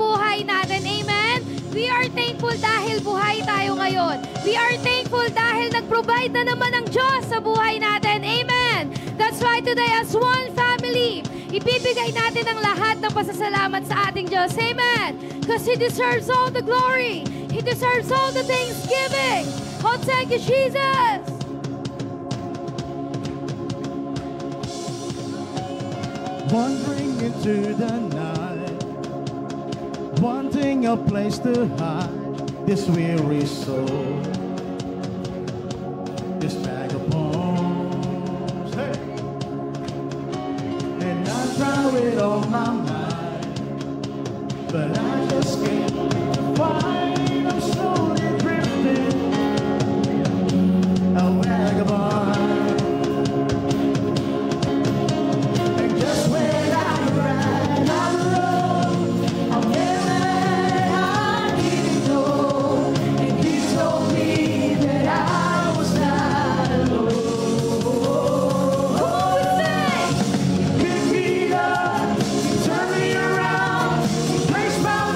buhay natin. Amen? We are thankful dahil buhay tayo ngayon. We are thankful dahil nag-provide na naman ang Diyos sa buhay natin. Amen? That's why today as one family, ibibigay natin ang lahat ng pasasalamat sa ating Diyos. Amen? Because He deserves all the glory. He deserves all the thanksgiving. Oh, thank you, Jesus. Wandering into the night, wanting a place to hide this weary soul, this bag of bones. Hey! And I try with all my might, but I just can't find. I'm slowly drifting, a vagabond. Turn me around, place my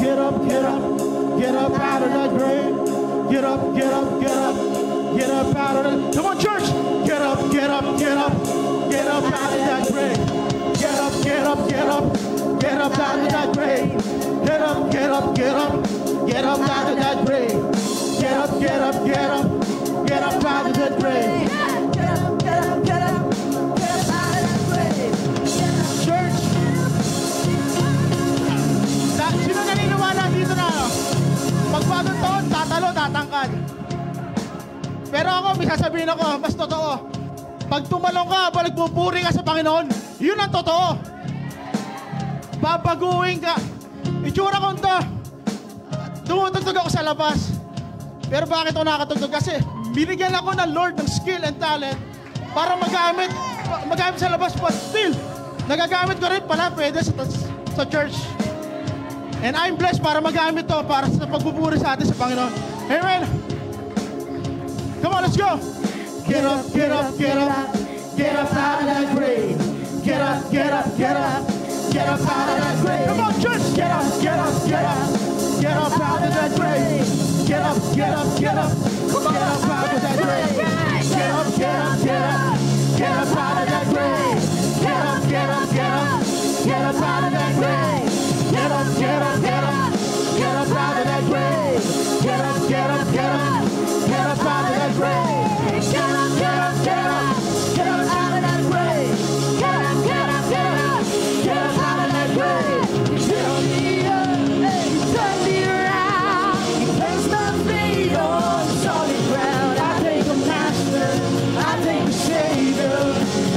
get up, get up, get up out of that grave. Get up, get up, get up, get up out of that. Come on, church. Get up, get up, get up, get up out of that grave. Get up, get up, get up, get up out of that grave. Get up, get up, get up, get up out of that grave. Get up, get up, get up, get up out of that grave. Get up, get up, get up, get up out of that grave. Church, sino naniniwala dito na pag bagong taon, tatalo, tatangkad? Pero ako, may sasabihin ako, mas totoo. Pag tumalong ka, pag nagpupuri ka sa Panginoon, yun ang totoo. Babaguhin ka. Itsura ko ito. Tumutugtog ako sa labas. Pero bakit ako nakatugtog? Kasi binigyan ako ng Lord ng skill and talent para magamit sa labas. But still, nagagamit ko rin pala pwede sa church. And I'm blessed para magamit to para sa pagpupuri sa atin sa Panginoon. Amen. Come on, let's go. Get up, get up, get up. Get up out of that grave. Get up, get up, get up. Get up out of that grave. Come on, church. Get up, get up, get up. Get up out of that grave. Get up, get up, get up. Come on, get up out of that grave. Get up, get up, get up. Get up out of that grave. Get up, get up, get up. Get up out of that grave. Get up, get up, get up. Get up out of that grave. Get up, get up, get up. Get up out of that grave. Get up, get up, get up. Get up out of that grave. Get up, get up, get up. Get up out of that grave. Turn me up, turn me around. You place my feet on solid ground. I thank a master, I thank a savior,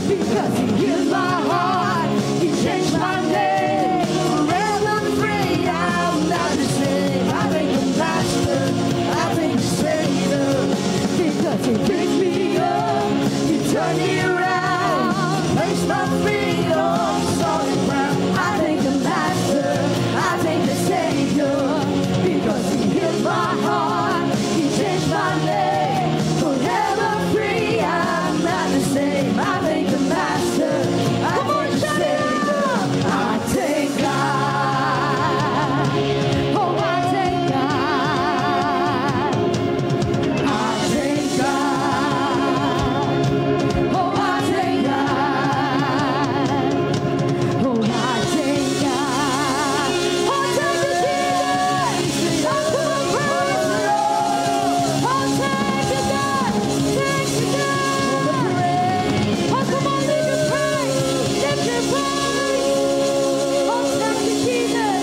because he healed my heart, he changed my name. Forever free, I'm not the same. I thank a master, I thank a savior, because he picked me up, he turned me around, placed my feet on solid ground. I thank the master, I thank the savior, because he healed my heart, he changed my name. Forever free, I'm not the same. I thank the master, I thank the savior. I thank God, oh I thank God, I thank God, oh I thank God, oh I thank God, oh thank you Jesus, oh come on praise the Lord, oh thank you God, thank you God, oh come on lift your praise, lift your praise, oh thank you Jesus,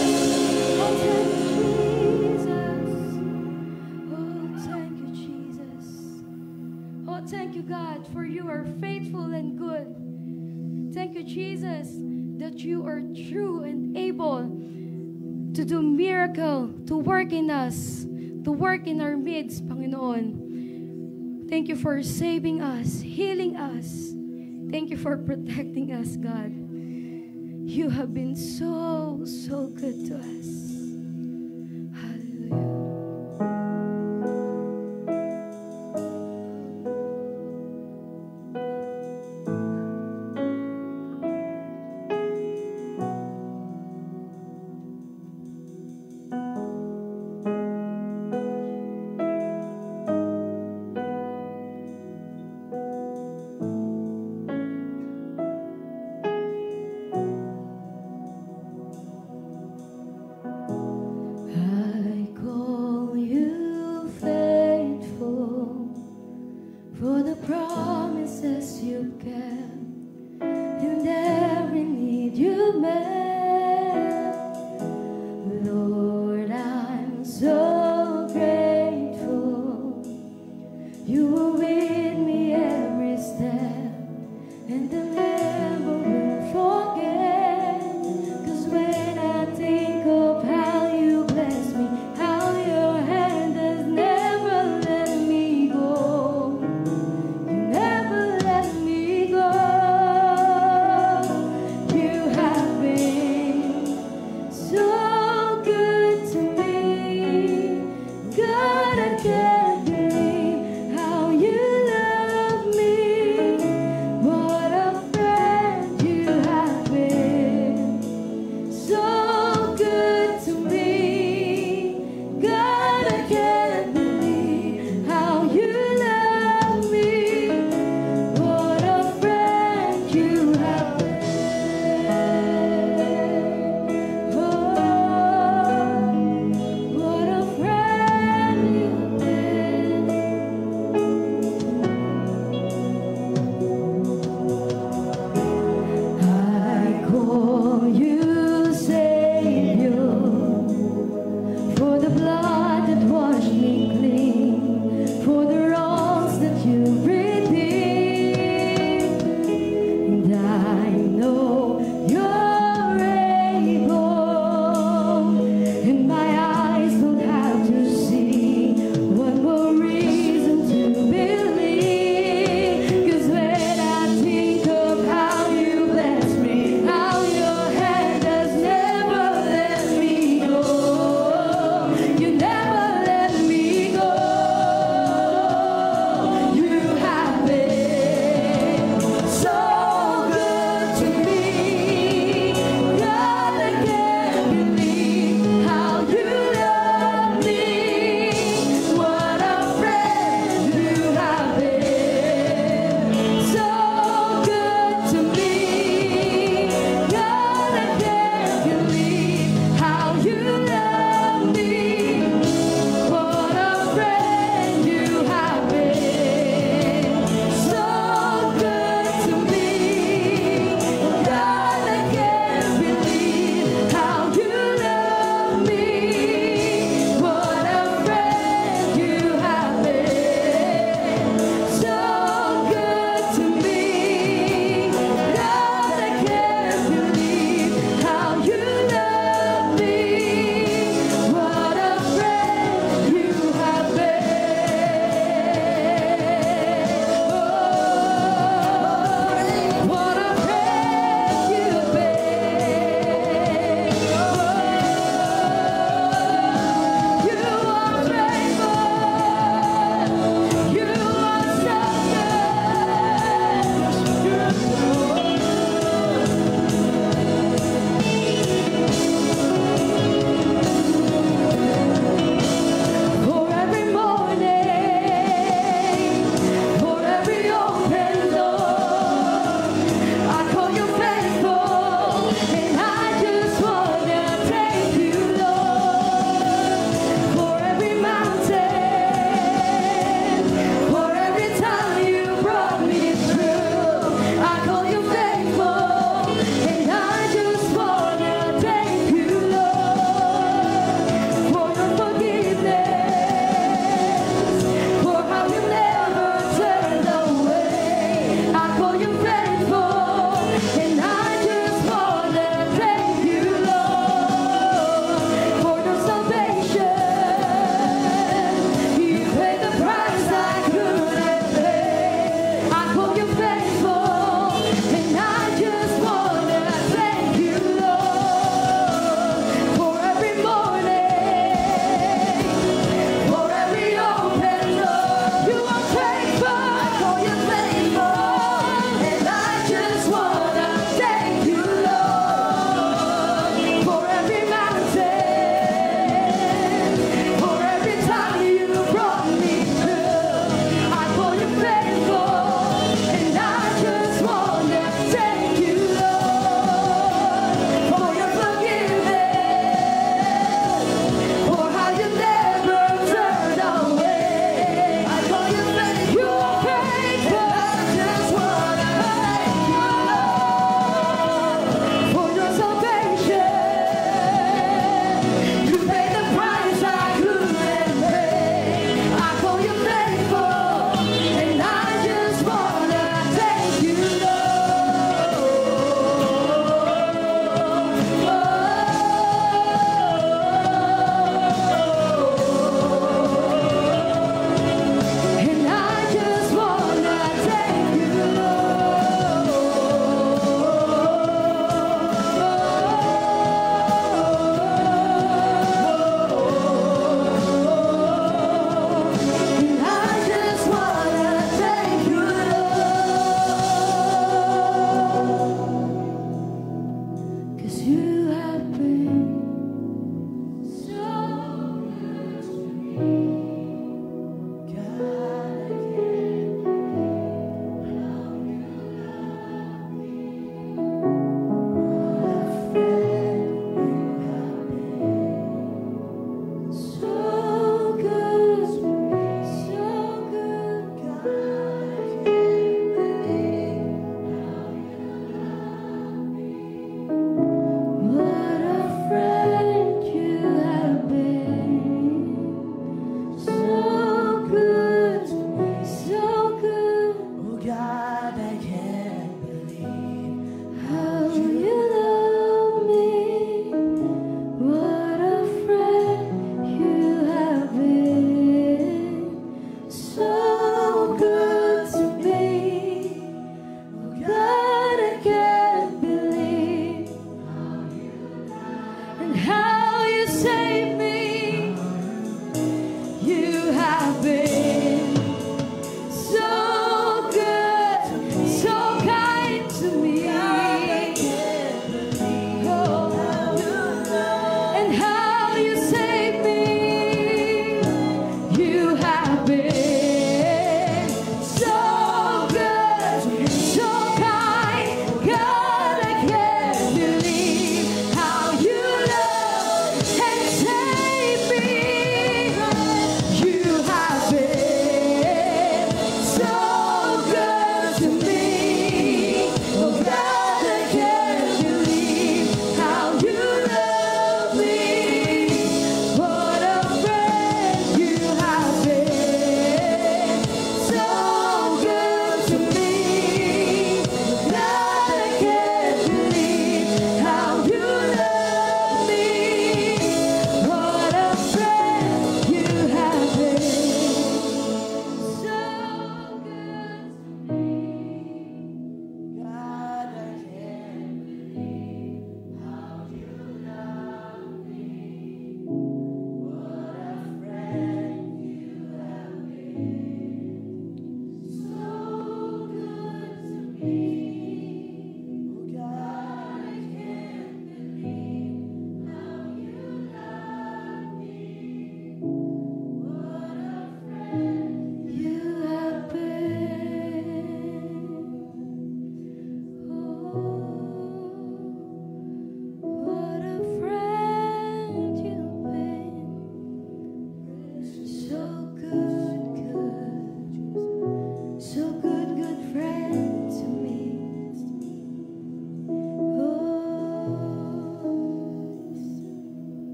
oh thank you Jesus, oh thank you God, for you are faithful and good. Thank you Jesus, that you are true and able to do miracle, to work in us, to work in our midst, Panginoon. Thank you for saving us, healing us. Thank you for protecting us, God. You have been so, so good to us. Hallelujah.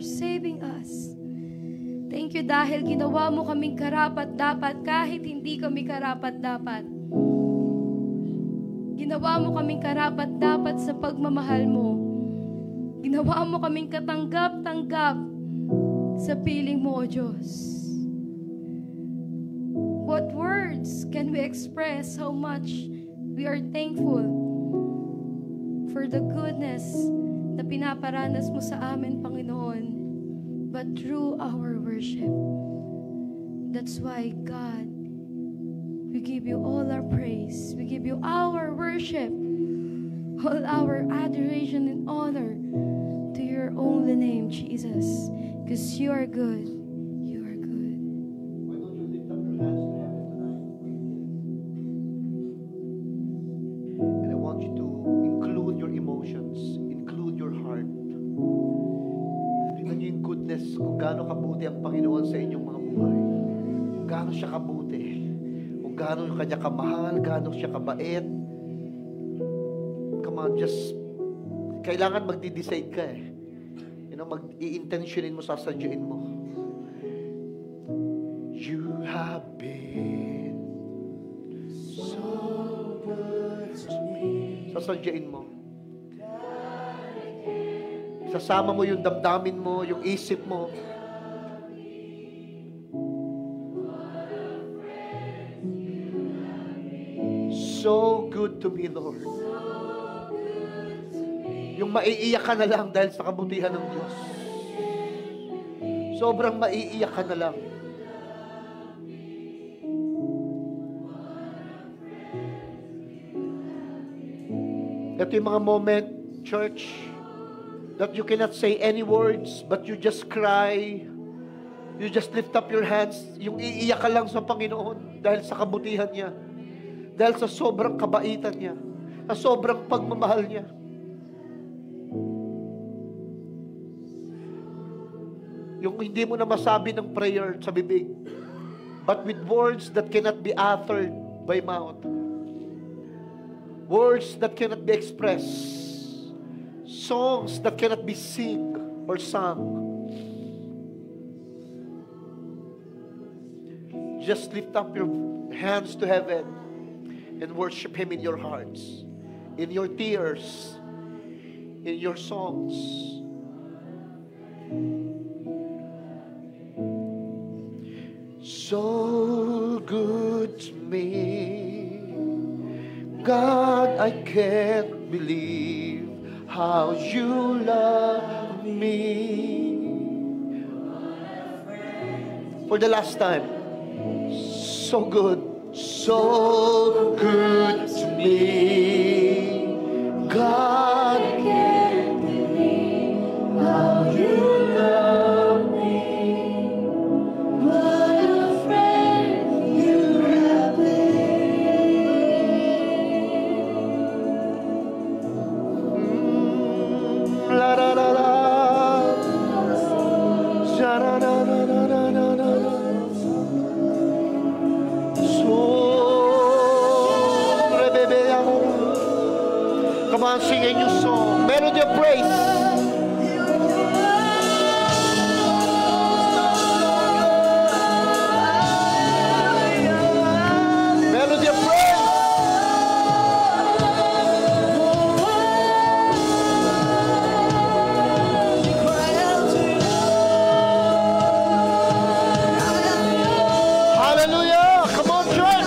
saving us. Thank you dahil ginawa mo kaming karapat-dapat kahit hindi kami karapat-dapat. Ginawa mo kaming karapat-dapat sa pagmamahal mo. Ginawa mo kaming katanggap-tanggap sa piling mo, O Diyos. What words can we express how much we are thankful for the goodness na pinaparanas mo sa amin, Panginoon, but through our worship. That's why, God, we give you all our praise. We give you our worship, all our adoration and honor to your only name, Jesus, because you are good. You are good. Why don't you lift up your hands to heaven tonight? And I want you to include your emotions, include your heart. Tingnan niyo yung goodness, kung gaano kabuti ang Panginoon sa inyong mga buhay. Kung gaano siya kabuti. Kung gaano kanya kamahal, gaano siya kabait. Come on, just kailangan magdi-decide ka eh. You know, mag-i-intentionin mo, sasadyain mo. You have been so good to me. Sasadyain mo. Sasama mo yung damdamin mo, yung isip mo. So good to me, Lord. Yung maiiyak ka na lang dahil sa kabutihan ng Diyos. Sobrang maiiyak ka na lang. Ito yung mga moment, church, that you cannot say any words, but you just cry. You just lift up your hands. Yung iiyak ka lang sa Panginoon dahil sa kabutihan niya. Dahil sa sobrang kabaitan niya. Sa sobrang pagmamahal niya. Yung hindi mo na masabi ng prayer sa bibig, but with words that cannot be uttered by mouth. Words that cannot be expressed. Songs that cannot be sing or sung. Just lift up your hands to heaven and worship Him in your hearts, in your tears, in your songs. So good to me, God, I can't believe how you love me. For the last time, so good to me, God, I can't believe how you love me. What a friend you have been. La la la la, sha la la la la la la. Come on, sing a new song. Melody of praise. Melody of praise. Hallelujah. Come on, church.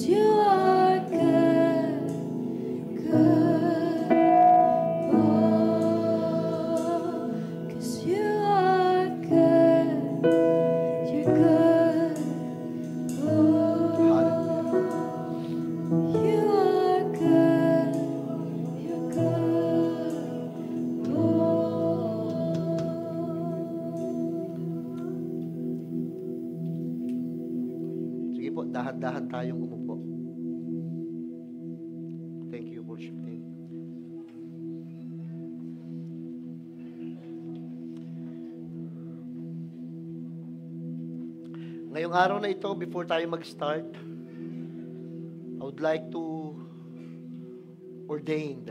You are good. tayong umupo. Thank you, worship team. Ngayong araw na ito, before tayo mag-start, I would like to ordain,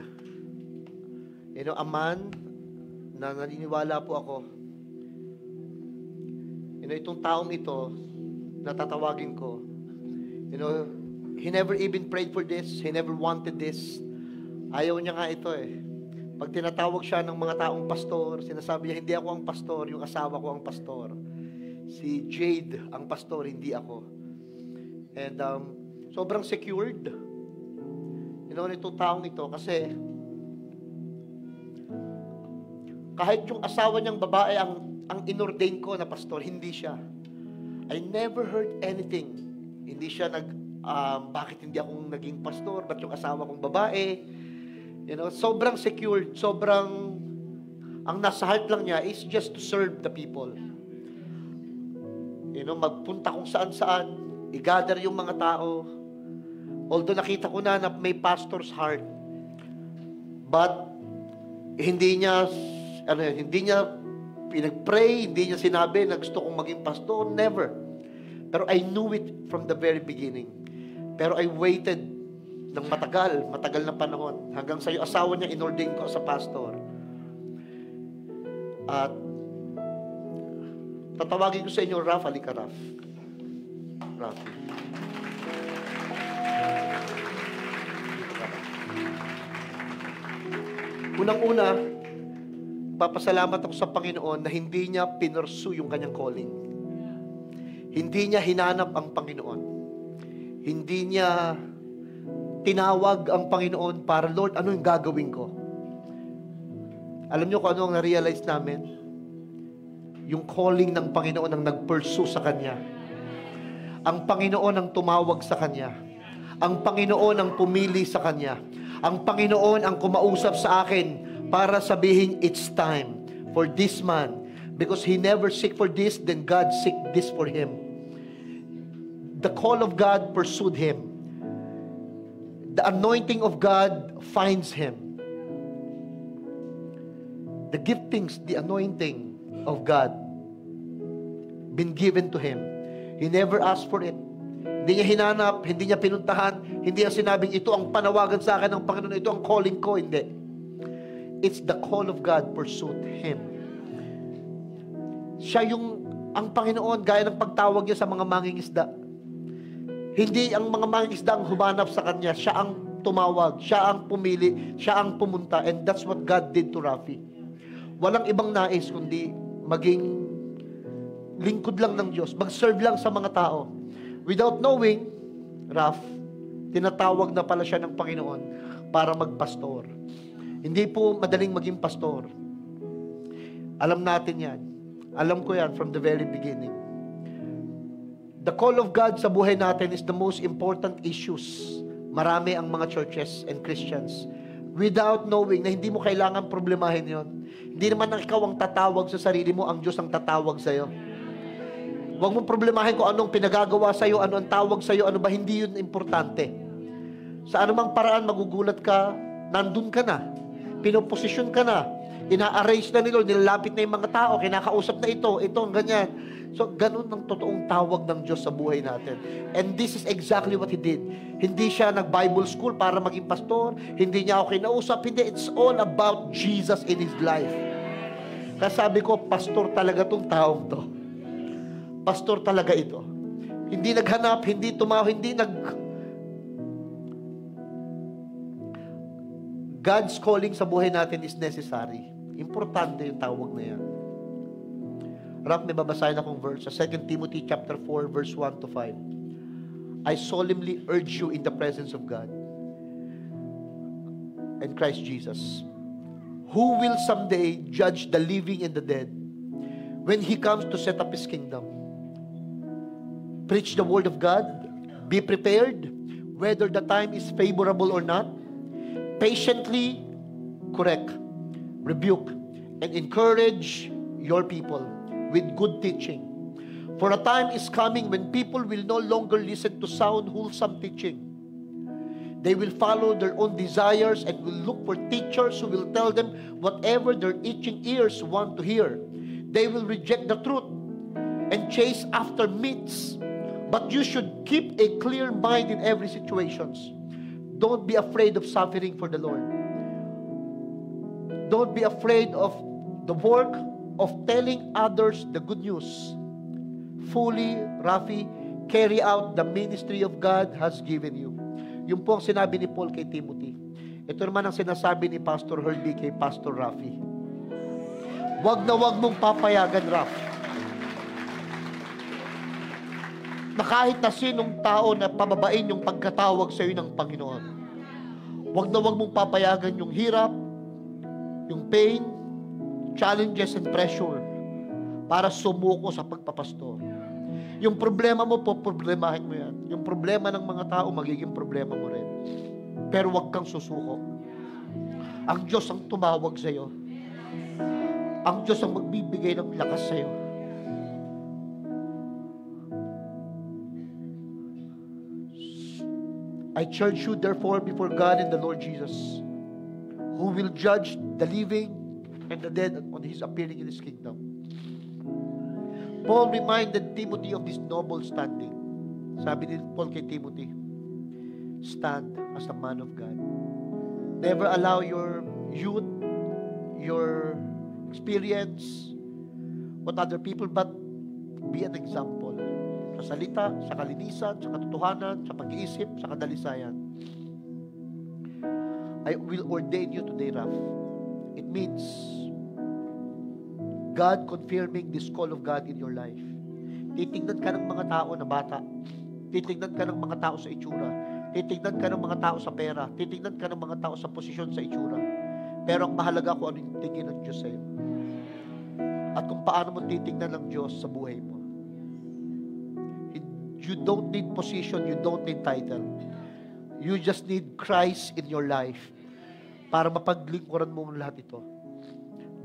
a man na naniniwala po ako, itong taong ito, natatawagin ko, he never even prayed for this, he never wanted this, ayaw niya nga ito eh. Pag tinatawag siya ng mga taong pastor, sinasabi niya, hindi ako ang pastor, yung asawa ko ang pastor. Si Jade ang pastor, hindi ako. And sobrang secured. Nitong taong ito kasi kahit yung asawa niyang babae ang inordain ko na pastor, hindi siya. I never heard anything. Hindi siya bakit hindi akong naging pastor? Ba't yung asawa kong babae? Sobrang secured, ang nasa heart lang niya is just to serve the people. Magpunta kung saan-saan, i-gather yung mga tao. Although nakita ko na may pastor's heart, but hindi niya pinag-pray, hindi niya sinabi na gusto kong maging pastor, never. Pero I knew it from the very beginning. Pero I waited ng matagal na panahon, hanggang sa yung asawa niya inordain ko sa pastor. At tatawagin ko sa inyo, Raf, halika Raf. Raf. Unang-una, papasalamat ako sa Panginoon na hindi niya pinursu yung kanyang calling. Hindi niya hinanap ang Panginoon. Hindi niya tinawag ang Panginoon para, Lord, ano yung gagawin ko? Alam niyo kung ano ang na-realize namin? Yung calling ng Panginoon ang nag-pursue sa Kanya. Ang Panginoon ang tumawag sa Kanya. Ang Panginoon ang pumili sa Kanya. Ang Panginoon ang kumausap sa akin para sabihin, it's time for this man. Because he never seek for this, then God seek this for him. The call of God pursued him. The anointing of God finds him. The giftings, the anointing of God been given to him. He never asked for it. Hindi niya hinanap, hindi niya pinuntahan, hindi niya sinabing, ito ang panawagan sa akin ng Panginoon, ito ang calling ko, hindi. It's the call of God pursued him. Siya ang Panginoon, gaya ng pagtawag niya sa mga mangingisda. Hindi ang mga mangingisda ang humanap sa kanya, siya ang tumawag, siya ang pumili, siya ang pumunta, and that's what God did to Rafi. Walang ibang nais kundi maging lingkod lang ng Diyos, mag-serve lang sa mga tao. Without knowing, Raf, tinatawag na pala siya ng Panginoon para magpastor. Hindi po madaling maging pastor. Alam natin yan. Alam ko yan from the very beginning. The call of God sa buhay natin is the most important issues. Marami ang mga churches and Christians without knowing na hindi mo kailangan problemahin yon. Hindi naman ikaw ang tatawag sa sarili mo, ang Diyos ang tatawag sa iyo. Huwag mong problemahin kung anong pinagagawa sa iyo, ano ang tawag sa iyo, ano ba, hindi yun importante. Sa anumang paraan, magugulat ka, nandun ka na, pinoposisyon ka na, ina-arrange na nila, nilalapit na yung mga tao, kinakausap na ito, ang ganyan. So, ganun ang totoong tawag ng Diyos sa buhay natin. And this is exactly what He did. Hindi siya nag-Bible school para maging pastor, hindi niya ako kinausap, hindi. It's all about Jesus in His life. Kaya sabi ko, pastor talaga tong taong to. Pastor talaga ito. Hindi naghanap, hindi tumaw, God's calling sa buhay natin is necessary. Importante yung tawag na yan. Rap, may babasahin akong verse sa 2 Timothy chapter 4, verse 1 to 5. I solemnly urge you in the presence of God and Christ Jesus, who will someday judge the living and the dead when He comes to set up His kingdom. Preach the word of God. Be prepared, whether the time is favorable or not. Patiently correct, rebuke, and encourage your people with good teaching. For a time is coming when people will no longer listen to sound, wholesome teaching. They will follow their own desires and will look for teachers who will tell them whatever their itching ears want to hear. They will reject the truth and chase after myths. But you should keep a clear mind in every situation. Don't be afraid of suffering for the Lord. Don't be afraid of the work of telling others the good news. Fully, Rafi, carry out the ministry of God has given you. Yung po ang sinabi ni Paul kay Timothy. Ito naman ang sinasabi ni Pastor Herbie kay Pastor Rafi. Wag na wag mong papayagan, Rafi, na kahit na sinong tao na pababain yung pagkatawag sa iyo ng Panginoon. Wag na wag mong papayagan yung hirap, yung pain, challenges and pressure para sumuko sa pagpapastor. Yung problema mo po, problemahin mo yan. Yung problema ng mga tao, magiging problema mo rin. Pero wag kang susuko. Ang Diyos ang tumawag sa iyo. Ang Diyos ang magbibigay ng lakas sa iyo. I charge you therefore before God and the Lord Jesus, who will judge the living and the dead on His appearing in His kingdom. Paul reminded Timothy of this noble standing. Sabi ni Paul kay Timothy, stand as a man of God. Never allow your youth, your experience, what other people, but be an example. Sa salita, sa kalinisan, sa katotohanan, sa pag-iisip, sa kadalisayan. I will ordain you today, Raf. It means God confirming this call of God in your life. Titignan ka ng mga tao na bata. Titignan ka ng mga tao sa itsura. Titignan ka ng mga tao sa pera. Titignan ka ng mga tao sa posisyon sa itsura. Pero ang mahalaga kung ano yung tingin ng Diyos sa iyo. At kung paano mo titignan ng Diyos sa buhay mo. You don't need position, you don't need title. You just need Christ in your life para mapaglingkuran mo lahat ito.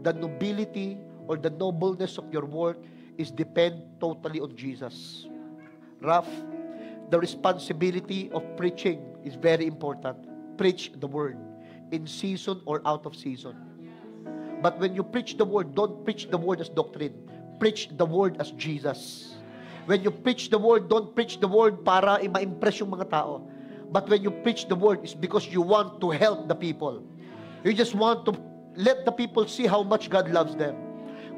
The nobility or the nobleness of your work is depend totally on Jesus. Raf, the responsibility of preaching is very important. Preach the word in season or out of season. But when you preach the word, don't preach the word as doctrine. Preach the word as Jesus. When you preach the word, don't preach the word para ma-impress yung mga tao. But when you preach the word, it's because you want to help the people. You just want to let the people see how much God loves them.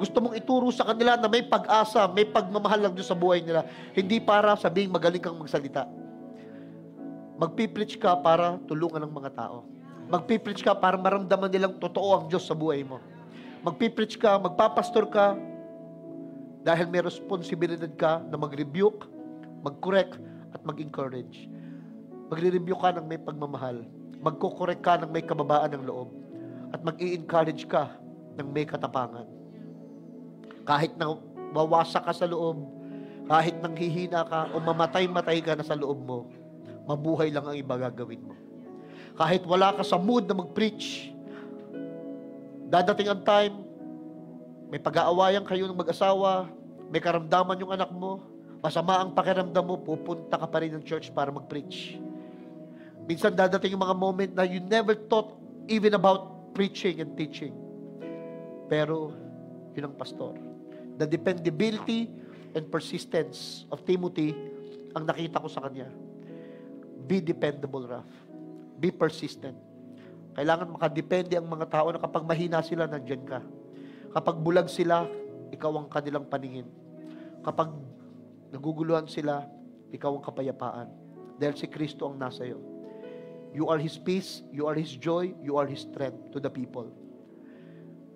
Gusto mong ituro sa kanila na may pag-asa, may pagmamahal lang Diyos sa buhay nila. Hindi para sabihing magaling kang magsalita. Magpipreach ka para tulungan ng mga tao. Magpipreach ka para maramdaman nilang totoo ang Diyos sa buhay mo. Magpipreach ka, magpapastor ka, dahil may responsibilidad ka na mag-rebuke, mag-correct, at mag-encourage. Magre-rebuke ka ng may pagmamahal. Magko-correct ka ng may kababaan ng loob. At mag-i-encourage ka ng may katapangan. Kahit na mawasak ka sa loob, kahit nang hihina ka, o mamatay-matay ka na sa loob mo, mabuhay lang ang iba gagawin mo. Kahit wala ka sa mood na mag-preach, dadating ang time, may pag-aawayan kayo ng mag-asawa, may karamdaman yung anak mo, masama ang pakiramdam mo, pupunta ka pa rin ng church para mag-preach. Minsan dadating yung mga moment na you never thought even about preaching and teaching. Pero, yun ang pastor. The dependability and persistence of Timothy ang nakita ko sa kanya. Be dependable, Raf. Be persistent. Kailangan makadepende ang mga tao na kapag mahina sila, nandyan ka. Kapag bulag sila, ikaw ang kanilang paningin. Kapag naguguluhan sila, ikaw ang kapayapaan. Dahil si Kristo ang nasa iyo. You are His peace, you are His joy, you are His strength to the people.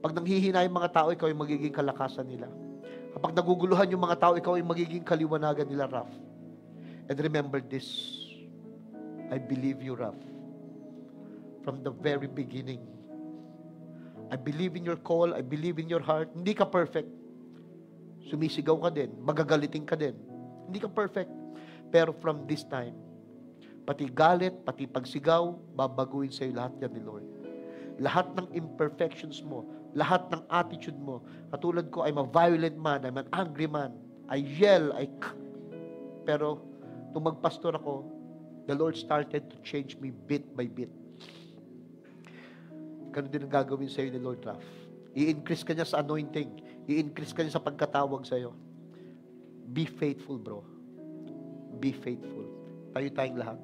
Pag nanghihina yung mga tao, ikaw yung magiging kalakasan nila. Kapag naguguluhan yung mga tao, ikaw yung magiging kaliwanagan nila, Raf. And remember this, I believe you, Raf. From the very beginning, I believe in your call, I believe in your heart. Hindi ka perfect. Sumisigaw ka din, magagalitin ka din. Hindi ka perfect. Pero from this time, pati galit, pati pagsigaw, babaguhin sa'yo lahat yan ni Lord. Lahat ng imperfections mo, lahat ng attitude mo. Katulad ko, I'm a violent man, I'm an angry man. I yell, pero nung magpastor ako, the Lord started to change me bit by bit. Ganun din ang gagawin sa'yo ni Lord Raf. I-increase ka niya sa anointing. I-increase ka niya sa pagkatawag sa'yo. Be faithful, bro. Be faithful. Tayo tayong lahat.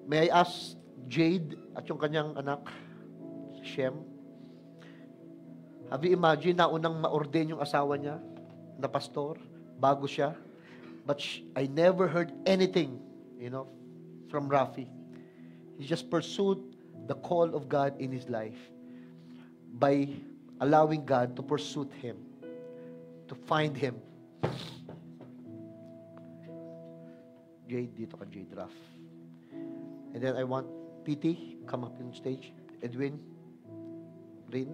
May I ask Jade at yung kanyang anak, Shem, have you imagined na unang ma-ordain yung asawa niya na pastor bago siya? But I never heard anything, from Rafi. He just pursued the call of God in his life by allowing God to pursue him, to find him. Jade, dito ka, Jade Raf. And then I want PT, come up on stage. Edwin, Rin,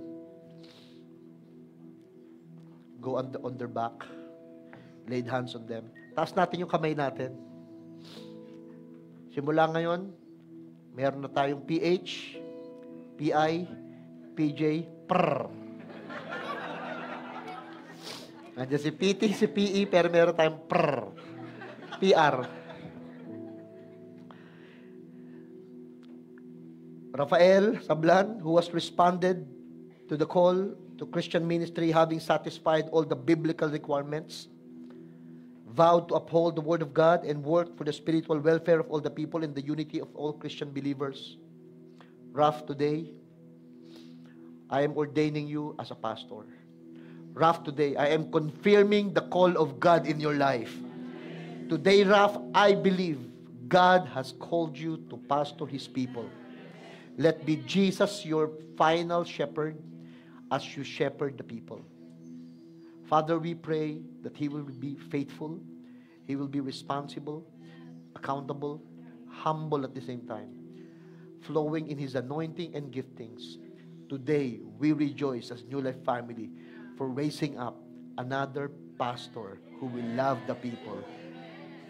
go on their back. Laid hands on them. Taas natin yung kamay natin. Simula ngayon, meron na tayong PH, PI, PJ, PRR. Nandiyan si PT, si PE, pero meron tayong PRR. PR. Rafael Sablan, who has responded to the call to Christian ministry, having satisfied all the biblical requirements, vowed to uphold the Word of God and work for the spiritual welfare of all the people in the unity of all Christian believers. Raf, today, I am ordaining you as a pastor. Raf, today, I am confirming the call of God in your life. Today, Raf, I believe God has called you to pastor His people. Let be Jesus your final shepherd as you shepherd the people. Father, we pray that He will be faithful, He will be responsible, accountable, humble at the same time, flowing in His anointing and giftings. Today, we rejoice as New Life family for raising up another pastor who will love the people.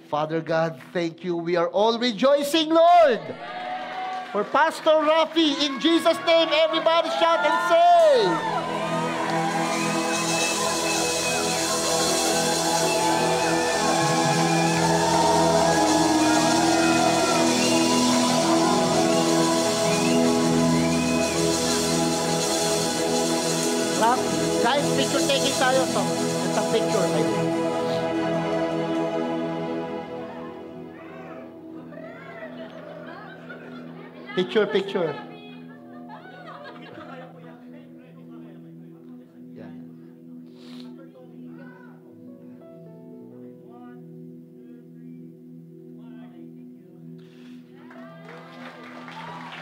Father God, thank you. We are all rejoicing, Lord, for Pastor Rafi. In Jesus' name, everybody shout and say, guys, picture taking tayo to. It's a picture. Picture. Yeah.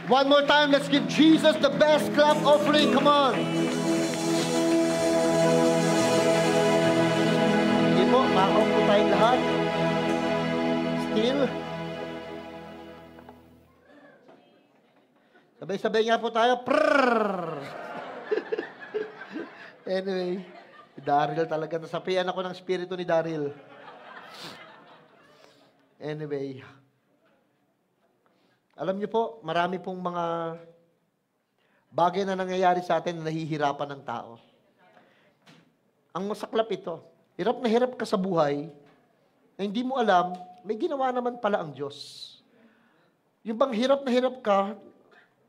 One more time, let's give Jesus the best clap offering. Come on. Makakaw po tayong lahat. Still. Sabay-sabay nga po tayo. Prrrr! Anyway, Daryl talaga. Nasapian ako ng spirito ni Daryl. Anyway. Alam niyo po, marami pong mga bagay na nangyayari sa atin na nahihirapan ng tao. Ang masaklap ito. Hirap na hirap ka sa buhay, na hindi mo alam, may ginawa naman pala ang Diyos. Yung bang hirap na hirap ka,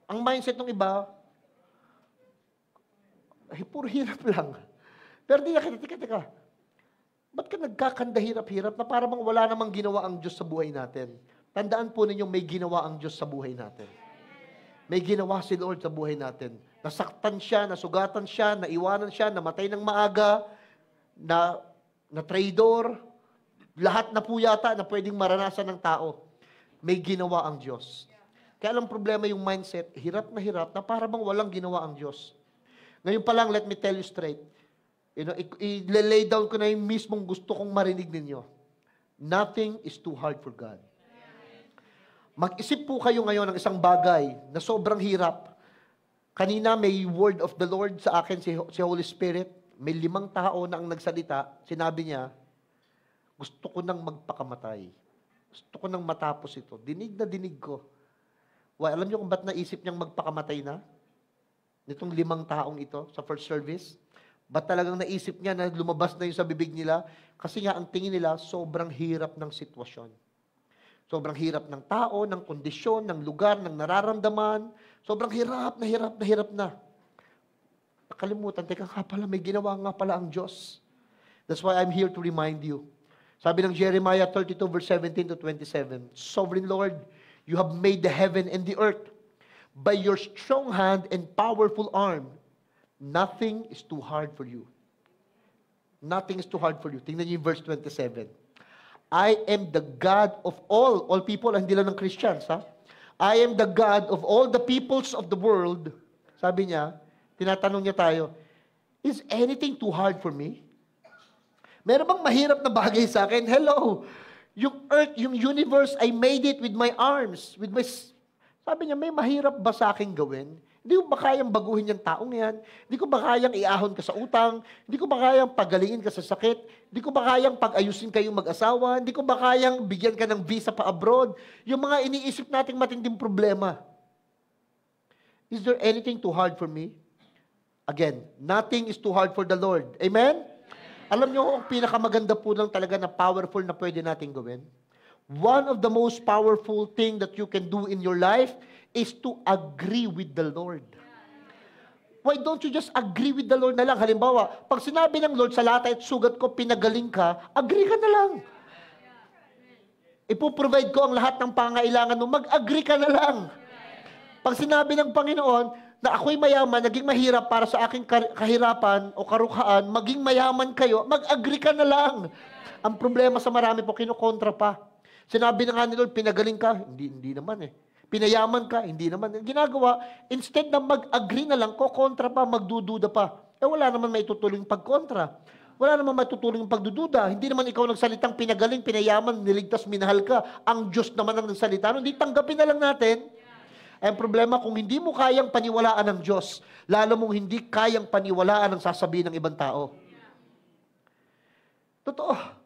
ang mindset ng iba, ay, puro hirap lang. Pero di teka. Ba't ka nagkakanda hirap-hirap na para bang wala namang ginawa ang Diyos sa buhay natin? Tandaan po ninyong may ginawa ang Diyos sa buhay natin. May ginawa si Lord sa buhay natin. Nasaktan siya, nasugatan siya, naiwanan siya, namatay ng maaga, na traidor, lahat na po yata na pwedeng maranasan ng tao, may ginawa ang Diyos. Kaya lang problema yung mindset, hirap na para bang walang ginawa ang Diyos. Ngayon pa lang, let me tell you straight, i-lay down ko na yung mismong gusto kong marinig ninyo. Nothing is too hard for God. Mag-isip po kayo ngayon ng isang bagay na sobrang hirap. Kanina may word of the Lord sa akin, si Holy Spirit. May 5 tao na ang nagsalita, sinabi niya, gusto ko nang magpakamatay. Gusto ko nang matapos ito. Dinig na dinig ko. Why, alam niyo kung ba't naisip niyang magpakamatay na? nitong 5 taong ito sa first service? Ba't talagang naisip niya na lumabas na yun sa bibig nila? Kasi nga, ang tingin nila, sobrang hirap ng sitwasyon. Sobrang hirap ng tao, ng kondisyon, ng lugar, ng nararamdaman. Sobrang hirap na hirap na hirap na. Nakalimutan, teka nga pala, may ginawa nga pala ang Diyos. That's why I'm here to remind you. Sabi ng Jeremiah 32 verse 17 to 27, Sovereign Lord, you have made the heaven and the earth. By your strong hand and powerful arm, nothing is too hard for you. Nothing is too hard for you. Tingnan niyo yung verse 27. I am the God of all people, hindi lang ng Christians, ha? I am the God of all the peoples of the world. Sabi niya, tinatanong niya tayo, is anything too hard for me? Meron bang mahirap na bagay sa akin? Hello! Yung earth, yung universe, I made it with my arms, with my... Sabi niya, may mahirap ba sa akin gawin? Hindi ko ba kayang baguhin yung taong yan? Hindi ko ba kayang iahon ka sa utang? Hindi ko ba kayang pagalingin ka sa sakit? Hindi ko ba kayang pag-ayusin kayong mag-asawa? Hindi ko ba kayang bigyan ka ng visa pa abroad? Yung mga iniisip nating matinding problema. Is there anything too hard for me? Again, nothing is too hard for the Lord. Amen? Alam niyo ang pinakamaganda po lang talaga na powerful na pwede natin gawin? One of the most powerful thing that you can do in your life is to agree with the Lord. Why don't you just agree with the Lord na lang? Halimbawa, pag sinabi ng Lord, sa lata at sugat ko, pinagaling ka, agree ka na lang. Ipoprovide ko ang lahat ng pangailangan mo, mag-agree ka na lang. Pag sinabi ng Panginoon, na ako'y mayaman, naging mahirap para sa aking kahirapan o karukhaan, maging mayaman kayo, mag-agree ka na lang. Ang problema sa marami po, kinukontra pa. Sinabi na nga ni Lord, pinagaling ka, hindi naman eh. Pinayaman ka, hindi naman. Ginagawa, instead na mag-agree na lang, kontra pa, magdududa pa. Wala naman maitutuloy yung pagkontra. Wala naman maitutuloy yung pagdududa. Hindi naman ikaw nagsalitang pinagaling, pinayaman, niligtas, minahal ka. Ang Diyos naman ang nagsalita. Hindi, tanggapin na lang natin. Ang problema, kung hindi mo kayang paniwalaan ng Diyos, lalo mong hindi kayang paniwalaan ang sasabihin ng ibang tao. Totoo.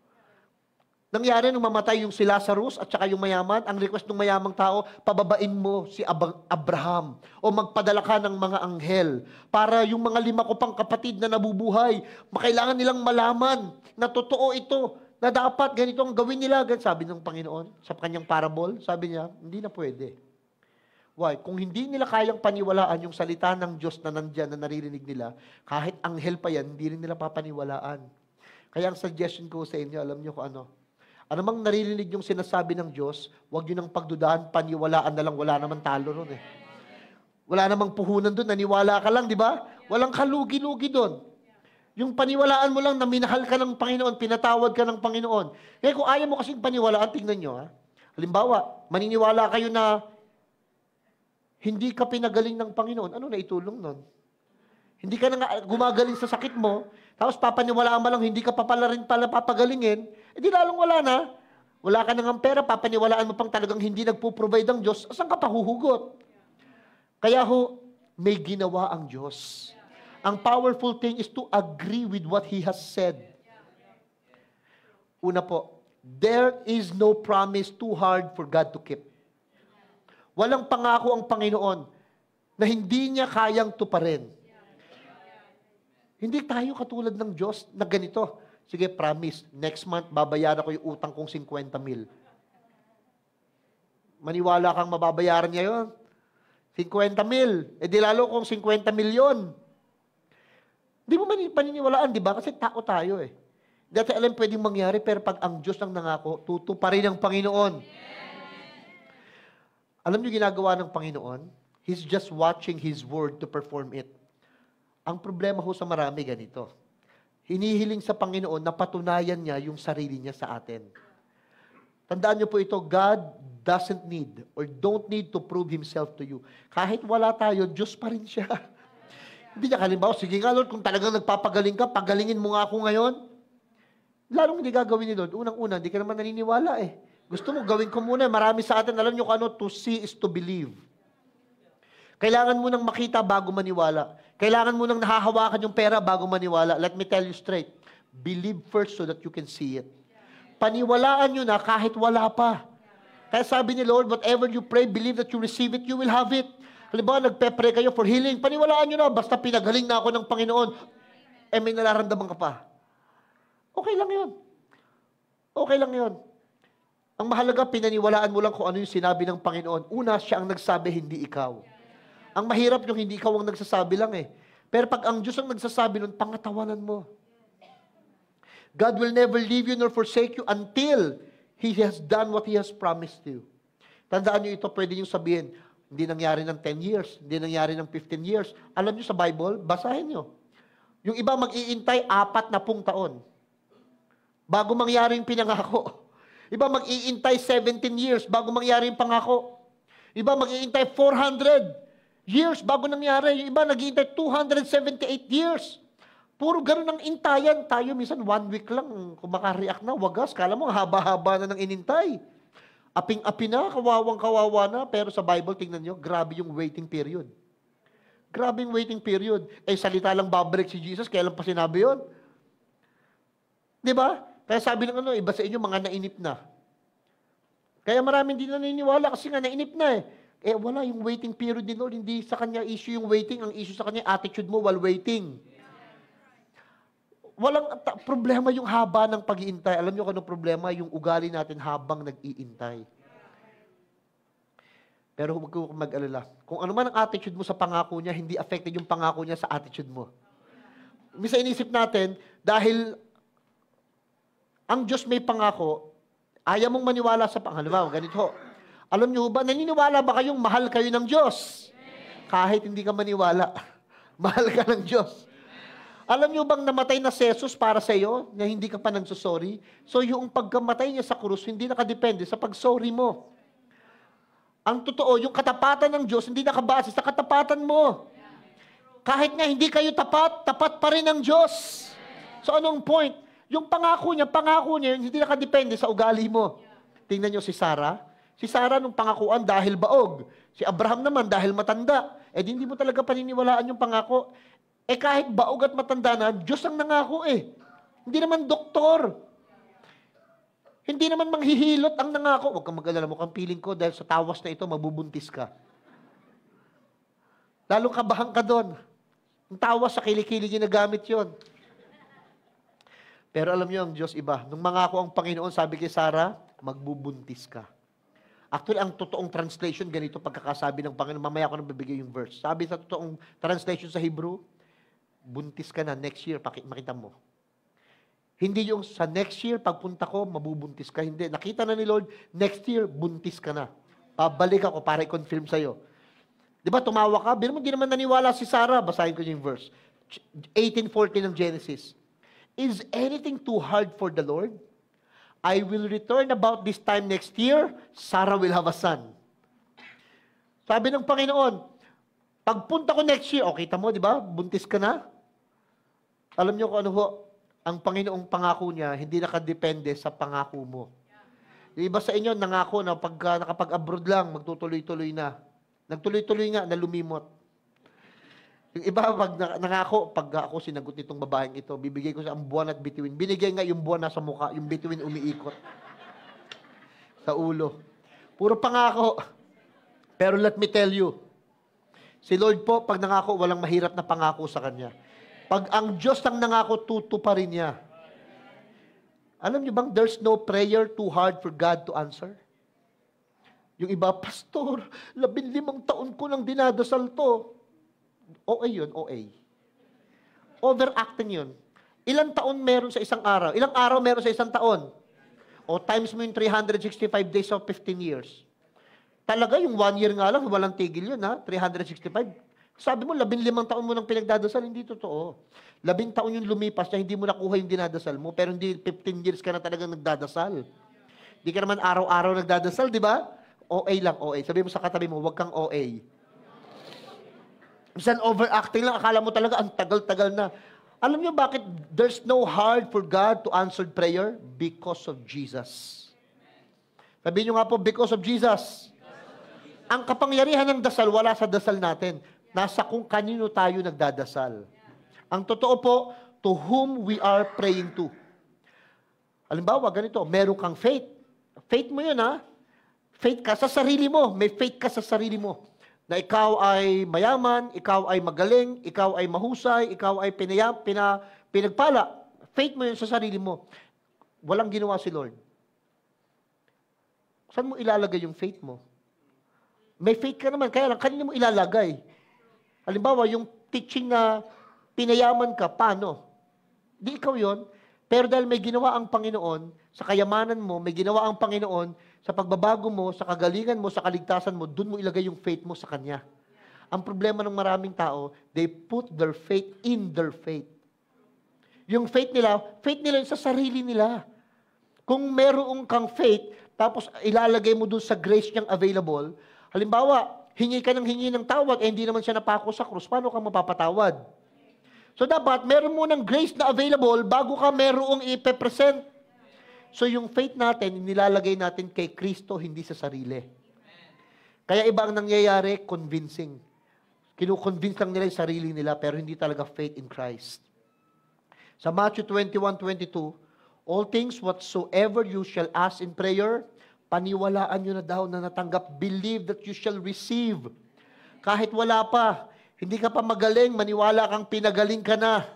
Nangyari nung mamatay yung si Lazarus at saka yung mayaman, ang request ng mayamang tao, pababain mo si Abraham o magpadala ka ng mga anghel para yung mga 5 ko pang kapatid na nabubuhay, makailangan nilang malaman na totoo ito, na dapat ganito ang gawin nila. Sabi ng Panginoon sa kanyang parable, sabi niya, hindi na pwede. Why? Kung hindi nila kayang paniwalaan yung salita ng Diyos na nandyan, na naririnig nila, kahit anghel pa yan, hindi rin nila papaniwalaan. Kaya ang suggestion ko sa inyo, alam niyo kung ano? Anumang naririnig yung sinasabi ng Diyos, huwag yun ang pagdudahan, paniwalaan na lang, wala namang talo ron eh. Wala namang puhunan doon, naniwala ka lang, di ba? Walang kalugi-lugi doon. Yung paniwalaan mo lang na minahal ka ng Panginoon, pinatawad ka ng Panginoon. Kaya kung ayaw mo kasing paniwalaan, tingnan nyo ha. Halimbawa, maniniwala kayo na hindi ka pinagaling ng Panginoon, ano na itulong nun? Hindi ka na gumagaling sa sakit mo, tapos papaniwalaan mo lang, hindi ka pa pala rin pala papagalingin, di lalong wala na. Wala ka nang pera, papaniwalaan mo pang talagang hindi nagpo-provide ang Diyos, saan ka pa huhugot? Kaya may ginawa ang Diyos. Ang powerful thing is to agree with what He has said. Una po, there is no promise too hard for God to keep. Walang pangako ang Panginoon na hindi niya kayang tuparin. Hindi tayo katulad ng Diyos na ganito. Sige, promise, next month, babayaran ko yung utang kong 50,000. Maniwala kang mababayaran niya yun? 50,000. Di lalo kung 50 milyon. Di mo paniniwalaan, di ba? Kasi tao tayo eh. Dati alam pwedeng mangyari, pero pag ang Diyos ang nangako, tutuparin ng Panginoon. Alam niyo ginagawa ng Panginoon? He's just watching His word to perform it. Ang problema ho sa marami ganito. Hinihiling sa Panginoon na patunayan niya yung sarili niya sa atin. Tandaan niyo po ito, God doesn't need or don't need to prove Himself to you. Kahit wala tayo, Diyos pa rin siya. Hindi niya halimbawa, sige nga Lord, kung talagang nagpapagaling ka, pagalingin mo nga ako ngayon. Lalong hindi gagawin ni Lord. Unang-una, hindi ka naman naniniwala eh. Gusto mo, gawin ko muna. Marami sa atin, alam niyo kung ano, to see is to believe. Kailangan mo nang makita bago maniwala. Kailangan mo nang nahahawakan yung pera bago maniwala. Let me tell you straight. Believe first so that you can see it. Paniwalaan nyo na kahit wala pa. Kaya sabi ni Lord, whatever you pray, believe that you receive it, you will have it. Halimbawa, nagpe-pray kayo for healing. Paniwalaan nyo na, basta pinagaling na ako ng Panginoon, may nararamdaman ka pa. Okay lang yun. Okay lang yun. Ang mahalaga, pinaniwalaan mo lang kung ano yung sinabi ng Panginoon. Una, siya ang nagsabi, hindi ikaw. Ang mahirap yung hindi ikaw ang nagsasabi lang eh. Pero pag ang Diyos ang nagsasabi nun, pangatawanan mo. God will never leave you nor forsake you until He has done what He has promised you. Tandaan nyo ito, pwede nyo sabihin, hindi nangyari ng 10 years, hindi nangyari ng 15 years. Alam nyo sa Bible, basahin nyo. Yung iba mag-iintay 40 taon bago mangyari yung pinangako. Iba mag-iintay 17 years bago mangyari yung pangako. Iba mag-iintay 400 years bago nangyari. Yung iba nag-iintay 278 years. Puro ganun ang intayan. Tayo minsan 1 week lang kung makareact na, wagas. Kala mo, haba-haba na ng inintay. Aping-api na, kawawang-kawawa na. Pero sa Bible, tingnan nyo, grabe yung waiting period. Grabe yung waiting period. Salita lang babalik si Jesus, kailan pa sinabi yun? Di ba? Kaya sabi ng iba sa inyo, mga nainip na. Kaya maraming hindi naniniwala kasi nga nainip na eh. Wala yung waiting period ni Lord. Hindi sa kanya issue yung waiting. Ang issue sa kanya, attitude mo while waiting. Walang problema yung haba ng pag-iintay. Alam niyo kung anong problema? Yung ugali natin habang nag-iintay. Pero huwag kang mag-alala. Kung ano man ang attitude mo sa pangako niya, hindi affected yung pangako niya sa attitude mo. Misa inisip natin, dahil ang Diyos may pangako, ayaw mong maniwala sa pangako. Ganito. Alam niyo ba, naniniwala ba kayong mahal kayo ng Diyos? Kahit hindi ka maniwala, mahal ka ng Diyos. Alam niyo bang namatay na si Jesus para sa iyo, na hindi ka pa nagsusorry? So yung pagkamatay niya sa krus, hindi nakadepende sa pagsorry mo. Ang totoo, yung katapatan ng Diyos, hindi nakabase sa katapatan mo. Kahit nga hindi kayo tapat, tapat pa rin ang Diyos. So anong point? Yung pangako niya, hindi nakadepende sa ugali mo. Tingnan niyo si Sarah. Si Sarah nung pangakuan dahil baog. Si Abraham naman dahil matanda. Hindi mo talaga paniniwalaan yung pangako. Kahit baog at matanda na, Diyos ang nangako eh. Hindi naman doktor. Hindi naman manghihilot ang nangako. Huwag kang mag-alala, mukhang feeling ko dahil sa tawas na ito, mabubuntis ka. Lalong kabahan ka doon. Ang tawas sa kilikili ginagamit yon. Pero alam niyo ang Diyos iba. Nung mangako ang Panginoon, sabi kay Sarah, magbubuntis ka. Actually, ang totoong translation, ganito pagkakasabi ng Panginoon, mamaya ko nang bibigay yung verse. Sabi sa totoong translation sa Hebrew, buntis ka na, next year, makita mo. Hindi yung sa next year, pagpunta ko, mabubuntis ka. Hindi. Nakita na ni Lord, next year, buntis ka na. Pabalik ako para i-confirm sa'yo. Di ba, tumawa ka? Pero hindi naman naniwala si Sarah. Basahin ko yung verse. 18:40 ng Genesis. Is anything too hard for the Lord? I will return about this time next year, Sarah will have a son. Sabi ng Panginoon, pagpunta ko next year, kita mo, di ba? Buntis ka na. Alam niyo kung ano ho, ang Panginoong pangako niya, hindi nakadepende sa pangako mo. Yung iba sa inyo, nangako na pag nakapag-abroad lang, magtutuloy-tuloy na. Nagtuloy-tuloy nga, na lumimot. Yung iba, pag nangako, pag ako sinagot nitong babaeng ito, bibigay ko sa ang buwan at bituin. Binigay nga yung buwan nasa mukha, yung bituin umiikot. Sa ulo. Puro pangako. Pero let me tell you, si Lord po, pag nangako, walang mahirap na pangako sa Kanya. Pag ang Diyos ang nangako, tutuparin niya. Alam niyo bang there's no prayer too hard for God to answer? Yung iba, Pastor, 15 taon ko nang dinadasal to. OA yun, OA. Overacting yun. Ilang taon meron sa isang araw? Ilang araw meron sa isang taon? O times mo yung 365 days of 15 years. Talaga, yung 1 year nga lang, walang tigil yun, ha? 365. Sabi mo, 15 taon mo nang pinagdadasal, hindi totoo. 10 taon yung lumipas na hindi mo nakuha yung dinadasal mo, pero hindi 15 years ka na talagang nagdadasal. Hindi ka naman araw-araw nagdadasal, di ba? OA lang, OA. Sabi mo sa katabi mo, huwag kang OA. Minsan overacting lang, akala mo talaga ang tagal-tagal na. Alam niyo bakit there's no hard for God to answer prayer? Because of Jesus. Sabihin niyo nga po, because of Jesus. Ang kapangyarihan ng dasal, wala sa dasal natin. Nasa kung kanino tayo nagdadasal. Ang totoo po, to whom we are praying to. Halimbawa, ganito, meron kang faith. Faith mo yun, ha? Faith ka sa sarili mo. May faith ka sa sarili mo. na ikaw ay mayaman, ikaw ay magaling, ikaw ay mahusay, ikaw ay pinagpala. Faith mo yun sa sarili mo. Walang ginawa si Lord. Saan mo ilalagay yung faith mo? May faith ka naman, kaya lang, kanina mo ilalagay. Halimbawa, yung teaching na pinayaman ka, paano? Di ikaw yon. Pero dahil may ginawa ang Panginoon, sa kayamanan mo, may ginawa ang Panginoon, sa pagbabago mo, sa kagalingan mo, sa kaligtasan mo, dun mo ilagay yung faith mo sa Kanya. Ang problema ng maraming tao, they put their faith in their faith. Yung faith nila yung sa sarili nila. Kung meron kang faith, tapos ilalagay mo dun sa grace niyang available, halimbawa, hingi ka ng hingi ng tawad, hindi naman siya napako sa krus, paano ka mapapatawad? So dapat, meron mo ng grace na available bago ka merong ipe-present. So yung faith natin, nilalagay natin kay Kristo, hindi sa sarili. Kaya iba ang nangyayari, convincing. Kinukonvince lang nila yung sarili nila, pero hindi talaga faith in Christ. Sa Matthew 21:22, all things whatsoever you shall ask in prayer, paniwalaan nyo na daw na natanggap, believe that you shall receive. Kahit wala pa, hindi ka pa magaling, maniwala kang pinagaling ka na.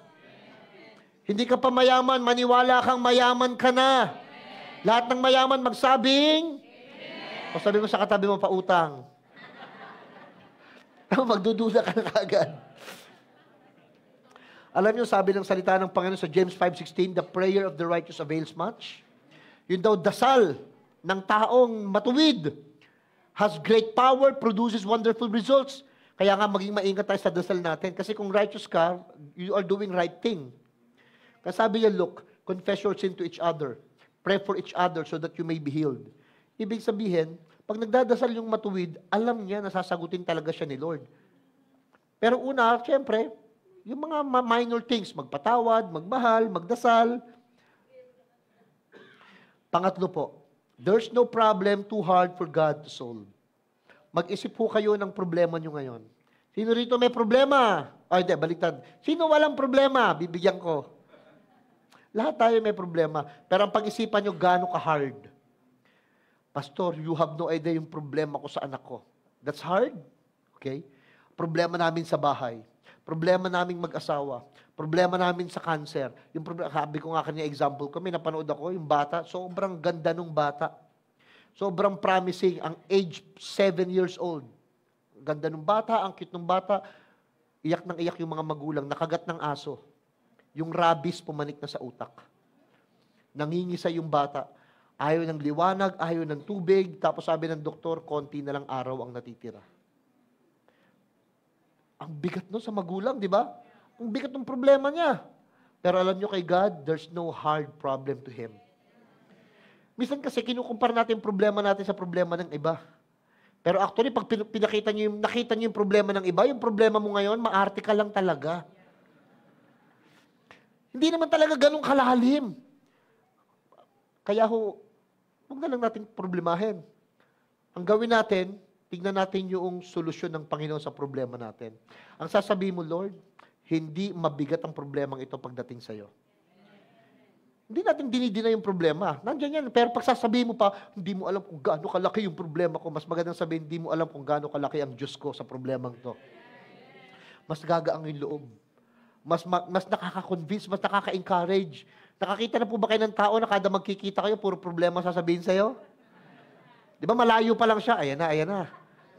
Hindi ka pa mayaman, maniwala kang mayaman ka na. Lahat ng mayaman magsabing, o sabi mo sa katabi mo, pautang. Magdududa ka na kagad. Alam niyo, sabi ng salita ng Panginoon sa James 5:16, the prayer of the righteous avails much. Yun daw, dasal ng taong matuwid has great power, produces wonderful results. Kaya nga maging maingat tayo sa dasal natin. Kasi kung righteous ka, you are doing right thing. Kasi sabi niya, look, confess your sin to each other. Pray for each other so that you may be healed. Ibig sabihin, pag nagdadasal yung matuwid, alam niya na sasagutin talaga siya ni Lord. Pero una, siyempre, yung mga minor things, magpatawad, magmahal, magdasal. Pangatlo po, there's no problem too hard for God to solve. Mag-isip po kayo ng problema nyo ngayon. Sino rito may problema? Ay, hindi, baliktad. Sino walang problema? Bibigyan ko. Lahat tayo may problema. Pero ang pag-isipan nyo, gaano ka-hard? Pastor, you have no idea yung problema ko sa anak ko. That's hard? Okay? Problema namin sa bahay. Problema naming mag-asawa. Problema namin sa cancer. Yung problema, sabi ko nga kanina example ko, may napanood ako, yung bata, sobrang ganda nung bata. Sobrang promising, ang age 7 years old. Ganda ng bata, ang cute ng bata. Iyak ng iyak yung mga magulang, nakagat ng aso. Yung rabies pumanik na sa utak. Nangingisa yung bata. Ayaw ng liwanag, ayaw ng tubig, tapos sabi ng doktor, konti na lang araw ang natitira. Ang bigat no sa magulang, di ba? Ang bigat ng problema niya. Pero alam nyo kay God, there's no hard problem to Him. Minsan kasi kinukumpara natin yung problema natin sa problema ng iba. Pero actually, pag nakita nyo yung problema ng iba, yung problema mo ngayon, maarte ka lang talaga. Hindi naman talaga ganun kalalim. Kaya huwag na lang natin problemahin. Ang gawin natin, tignan natin yung solusyon ng Panginoon sa problema natin. Ang sasabihin mo, Lord, hindi mabigat ang problemang ito pagdating sa'yo. Hindi natin dinidina yung problema. Nandiyan yan. Pero pag sasabihin mo pa, hindi mo alam kung gaano kalaki yung problema ko. Mas magandang sabihin, hindi mo alam kung gaano kalaki ang Diyos ko sa problemang to. Mas gagaang yung loob. Mas nakaka-convince, mas nakaka-encourage. Nakakita na po ba kayo ng tao na kada magkikita kayo, puro problema sasabihin sa'yo? Di ba malayo pa lang siya? Ayan na, ayan na.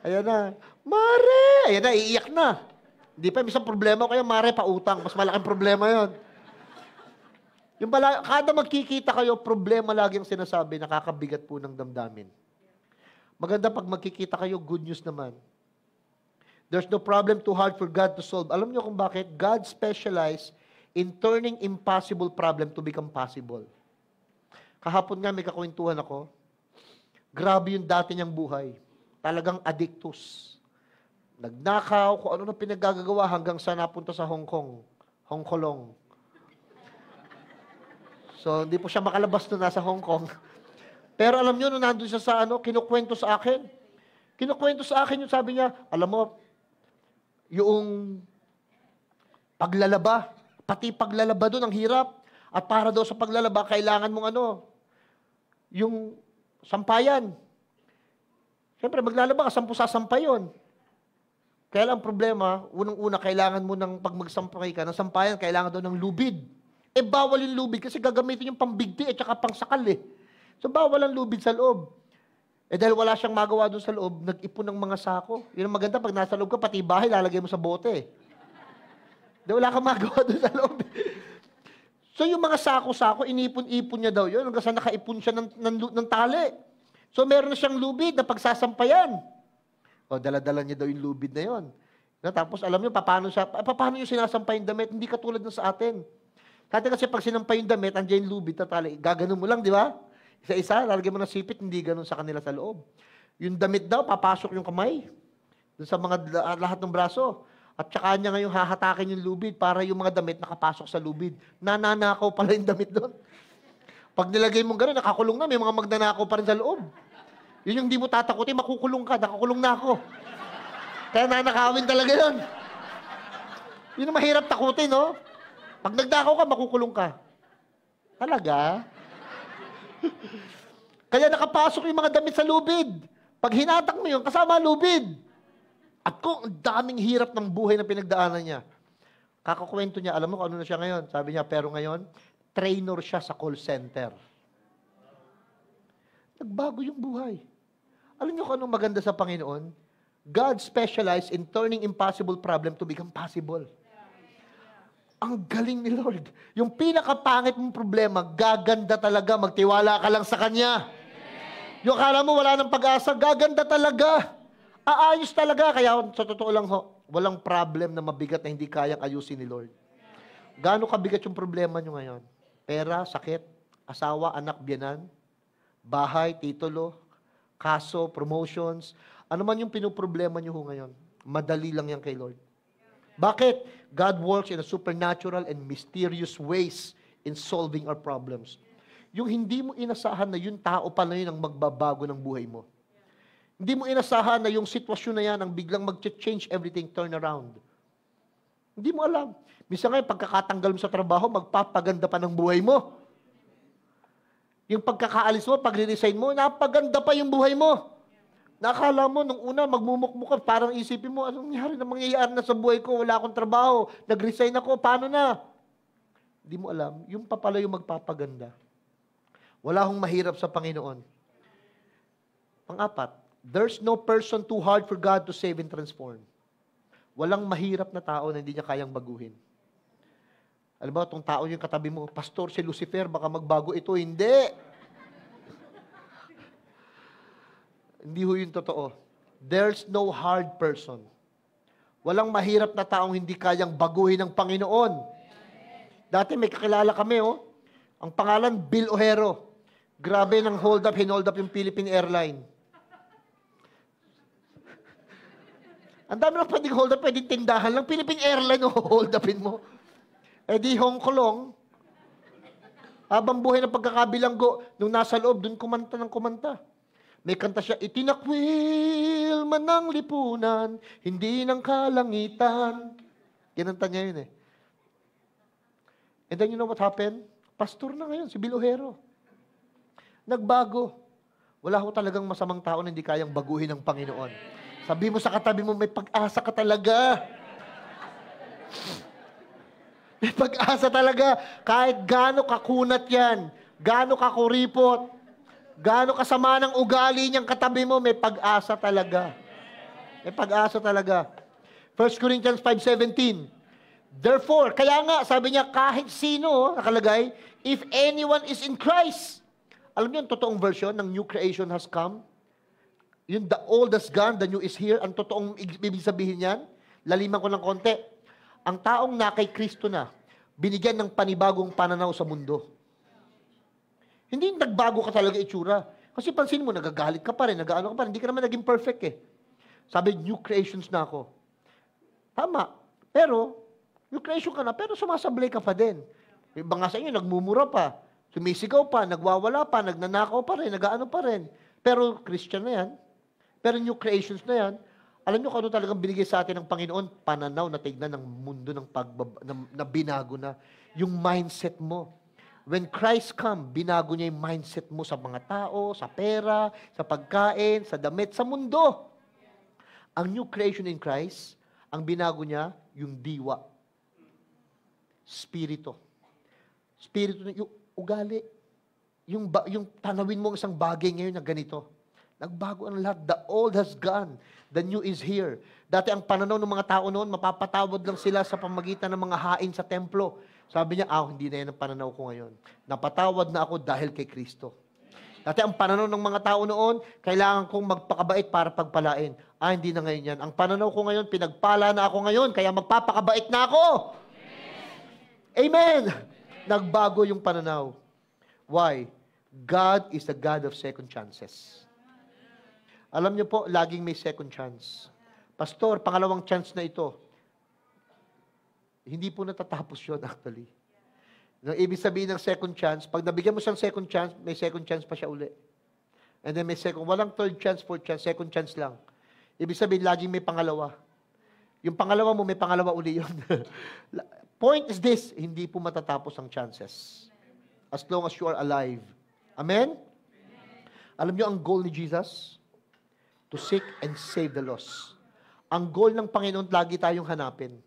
Ayan na. Mare! Ayan na, iiyak na. Hindi pa, isang problema kayo, mare, pautang. Mas malaking problema yon. Yung kada magkikita kayo, problema lagi ang sinasabi, nakakabigat po ng damdamin. Maganda pag magkikita kayo, good news naman. There's no problem too hard for God to solve. Alam niyo kung bakit? God specializes in turning impossible problem to become possible. Kahapon nga may kakwentuhan ako. Grabe yung dati niyang buhay. Talagang addictus. Nagnakaw, kung ano na pinagagagawa hanggang sa napunta sa Hong Kong. Hong Kolong. So, hindi po siya makalabas nung nasa Hong Kong. Pero alam nyo, nung nandun siya sa kinukwento sa akin. Kinukwento sa akin yung sabi niya, alam mo, yung paglalaba, pati paglalaba doon, ang hirap. At para daw sa paglalaba, kailangan mong yung sampayan. Siyempre, maglalaba ka, 10 sasampay yun. Kaya lang problema, unang-una, kailangan mo ng pag magsampay ka, ng sampayan, kailangan daw ng lubid. Bawal yung lubid kasi gagamitin yung pambigti at saka pangsakal So, bawal ang lubid sa loob. Dahil wala siyang magawa doon sa loob, nag-ipon ng mga sako. Yun ang maganda, pag nasa loob ka, pati bahay, lalagay mo sa bote. Dahil wala kang magawa doon sa loob. So, yung mga sako-sako, inipon-ipon niya daw yun, hanggang sa nakaipon siya ng tali. So, meron na siyang lubid na pagsasampayan. Dala-dala niya daw yung lubid na yun. Tapos, alam niyo, paano yung sinasampay yung damit? Hindi katulad ng sa atin. Kasi pag sinampay yung damit, andiyan yung lubid na tali. Gaganon mo lang, di ba? Isa-isa, lalagyan mo ng sipit, hindi ganun sa kanila sa loob. Yung damit daw, papasok yung kamay. Doon sa mga lahat ng braso. At saka niya ngayon hahatakin yung lubid para yung mga damit nakapasok sa lubid. Nananakaw pala yung damit doon. Pag nilagay mo gano'n, nakakulong na, may mga magnanakaw pa rin sa loob. Yun yung di mo tatakutin, makukulong ka, nakakulong na ako. Kaya nanakawin talaga yun. Yun ang mahirap takutin, no? Pag nagdakaw ka, makukulong ka. Talaga? Kaya nakapasok yung mga damit sa lubid. Pag hinatak mo yun, kasama lubid. At kung ang daming hirap ng buhay na pinagdaanan niya, kakakwento niya, alam mo kung ano na siya ngayon? Sabi niya, pero ngayon, trainer siya sa call center. Nagbago yung buhay. Alam niyo kung anong maganda sa Panginoon? God specialized in turning impossible problem to become possible. Ang galing ni Lord. Yung pinakapangit mong problema, gaganda talaga. Magtiwala ka lang sa Kanya. Yung akala mo wala ng pag-asa, gaganda talaga. Aayos talaga. Kaya sa totoo lang walang problem na mabigat na hindi kayang ayusin ni Lord. Gaano kabigat yung problema nyo ngayon? Pera, sakit, asawa, anak, biyanan, bahay, titulo, kaso, promotions. Ano man yung pinoproblema nyo ngayon, madali lang yan kay Lord. Bakit? God works in a supernatural and mysterious ways in solving our problems. Yung hindi mo inasahan na yung tao pala yun ang magbabago ng buhay mo. Hindi mo inasahan na yung sitwasyon na yan ang biglang mag-change everything, turn around. Hindi mo alam. Minsan nga, pagkakatanggal mo sa trabaho, magpapaganda pa ng buhay mo. Yung pagkakaalis mo, pag-resign mo, napaganda pa yung buhay mo. Nakala mo, nung una, magmumukmuk ka, parang isipin mo, anong nangyari na mangyayari na sa buhay ko, wala akong trabaho, nag-resign ako, paano na? Hindi mo alam, yung papala yung magpapaganda. Wala hong mahirap sa Panginoon. Pang-apat, there's no person too hard for God to save and transform. Walang mahirap na tao na hindi niya kayang baguhin. Alam ba, itong tao yung katabi mo, Pastor, si Lucifer, baka magbago ito. Hindi! Hindi ho yung totoo. There's no hard person. Walang mahirap na taong hindi kayang baguhin ng Panginoon. Dati may kakilala kami, Ang pangalan, Bill Ojero. Grabe ng hold up, hinold up yung Philippine Airline. Ang dami lang pwedeng hold up, pwedeng tindahan lang. Philippine Airline, hold upin mo. Di Hong Kong, habang buhay ng pagkakabilanggo, nung nasa loob, dun kumanta ng kumanta. May kanta siya, itinakwil man ng lipunan, hindi ng kalangitan. Kinanta niya yun And then you know what happened? Pastor na ngayon, si Bill Ojero. Nagbago. Wala ho talagang masamang tao na hindi kayang baguhin ng Panginoon. Sabi mo sa katabi mo, may pag-asa ka talaga. May pag-asa talaga. Kahit gaano kakunat yan, gaano kakuripot, gaano kasama ng ugali niyang katabi mo, may pag-asa talaga. May pag-asa talaga. 1 Corinthians 5:17. Therefore, kaya nga, sabi niya, kahit sino, nakalagay, if anyone is in Christ. Alam niyo, yung totoong version ng new creation has come. Yung the old has gone, the new is here. Ang totoong ibig sabihin niyan, laliman ko ng konti. Ang taong na kay Kristo na, binigyan ng panibagong pananaw sa mundo. Hindi nagbago ka talaga itsura. Kasi pansin mo, nagagalit ka pa rin, nag-ano ka pa rin, hindi ka naman naging perfect Sabi, new creations na ako. Tama. Pero, new creation ka na, pero sumasablay ka pa din. Iba nga sa inyo, nagmumura pa, sumisigaw pa, nagwawala pa, nagnanakaw pa rin, nag-ano pa rin. Pero, Christian na yan. Pero new creations na yan. Alam nyo kung ano talagang binigay sa atin ng Panginoon? Pananaw na tignan ng mundo na binago na. Yung mindset mo. When Christ come, binago niya yung mindset mo sa mga tao, sa pera, sa pagkain, sa damit, sa mundo. Ang new creation in Christ, Ang binago niya, yung diwa. Spirito. Spirito, yung ugali. Yung tanawin mo isang bagay ngayon na ganito. Nagbago ang lahat. The old has gone. The new is here. Dati ang pananaw ng mga tao noon, mapapatawad lang sila sa pamagitan ng mga hain sa templo. Sabi niya, hindi na yan ang pananaw ko ngayon. Napatawad na ako dahil kay Kristo. Dati ang pananaw ng mga tao noon, kailangan kong magpakabait para pagpalain. Hindi na ngayon yan. Ang pananaw ko ngayon, pinagpala na ako ngayon, kaya magpapakabait na ako. Amen! Nagbago yung pananaw. Why? God is the God of second chances. Alam niyo po, laging may second chance. Pastor, pangalawang chance na ito. Hindi po natatapos yun actually. Ang ibig sabihin ng second chance, pag nabigyan mo siyang second chance, may second chance pa siya uli. And then may walang third chance, fourth chance, second chance lang. Ibig sabihin, laging may pangalawa. Yung pangalawa mo, may pangalawa uli yun. Point is this, hindi po matatapos ang chances. As long as you are alive. Amen? Alam niyo ang goal ni Jesus? To seek and save the lost. Ang goal ng Panginoon, lagi tayong hanapin.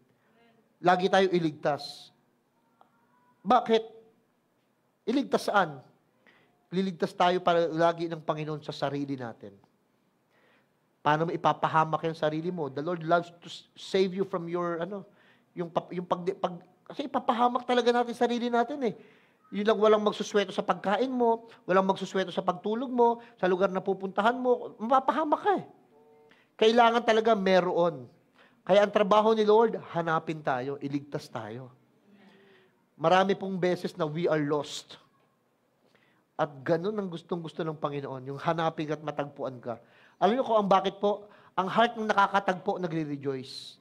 Lagi tayong iligtas. Bakit? Iligtas saan? Liligtas tayo para lagi ng Panginoon sa sarili natin. Paano mo ipapahamak yung sarili mo? The Lord loves to save you from your, kasi ipapahamak talaga natin sarili natin eh. Yun lang, walang magsusweto sa pagkain mo, walang magsusweto sa pagtulog mo, sa lugar na pupuntahan mo, mapapahamak ka eh. Kailangan talaga meron. Kaya ang trabaho ni Lord, hanapin tayo, iligtas tayo. Marami pong beses na we are lost. At ganun ang gustong-gusto ng Panginoon, yung hanapin at matagpuan ka. Alam niyo kung ang bakit po, ang heart ng nakakatagpo, nagre-rejoice.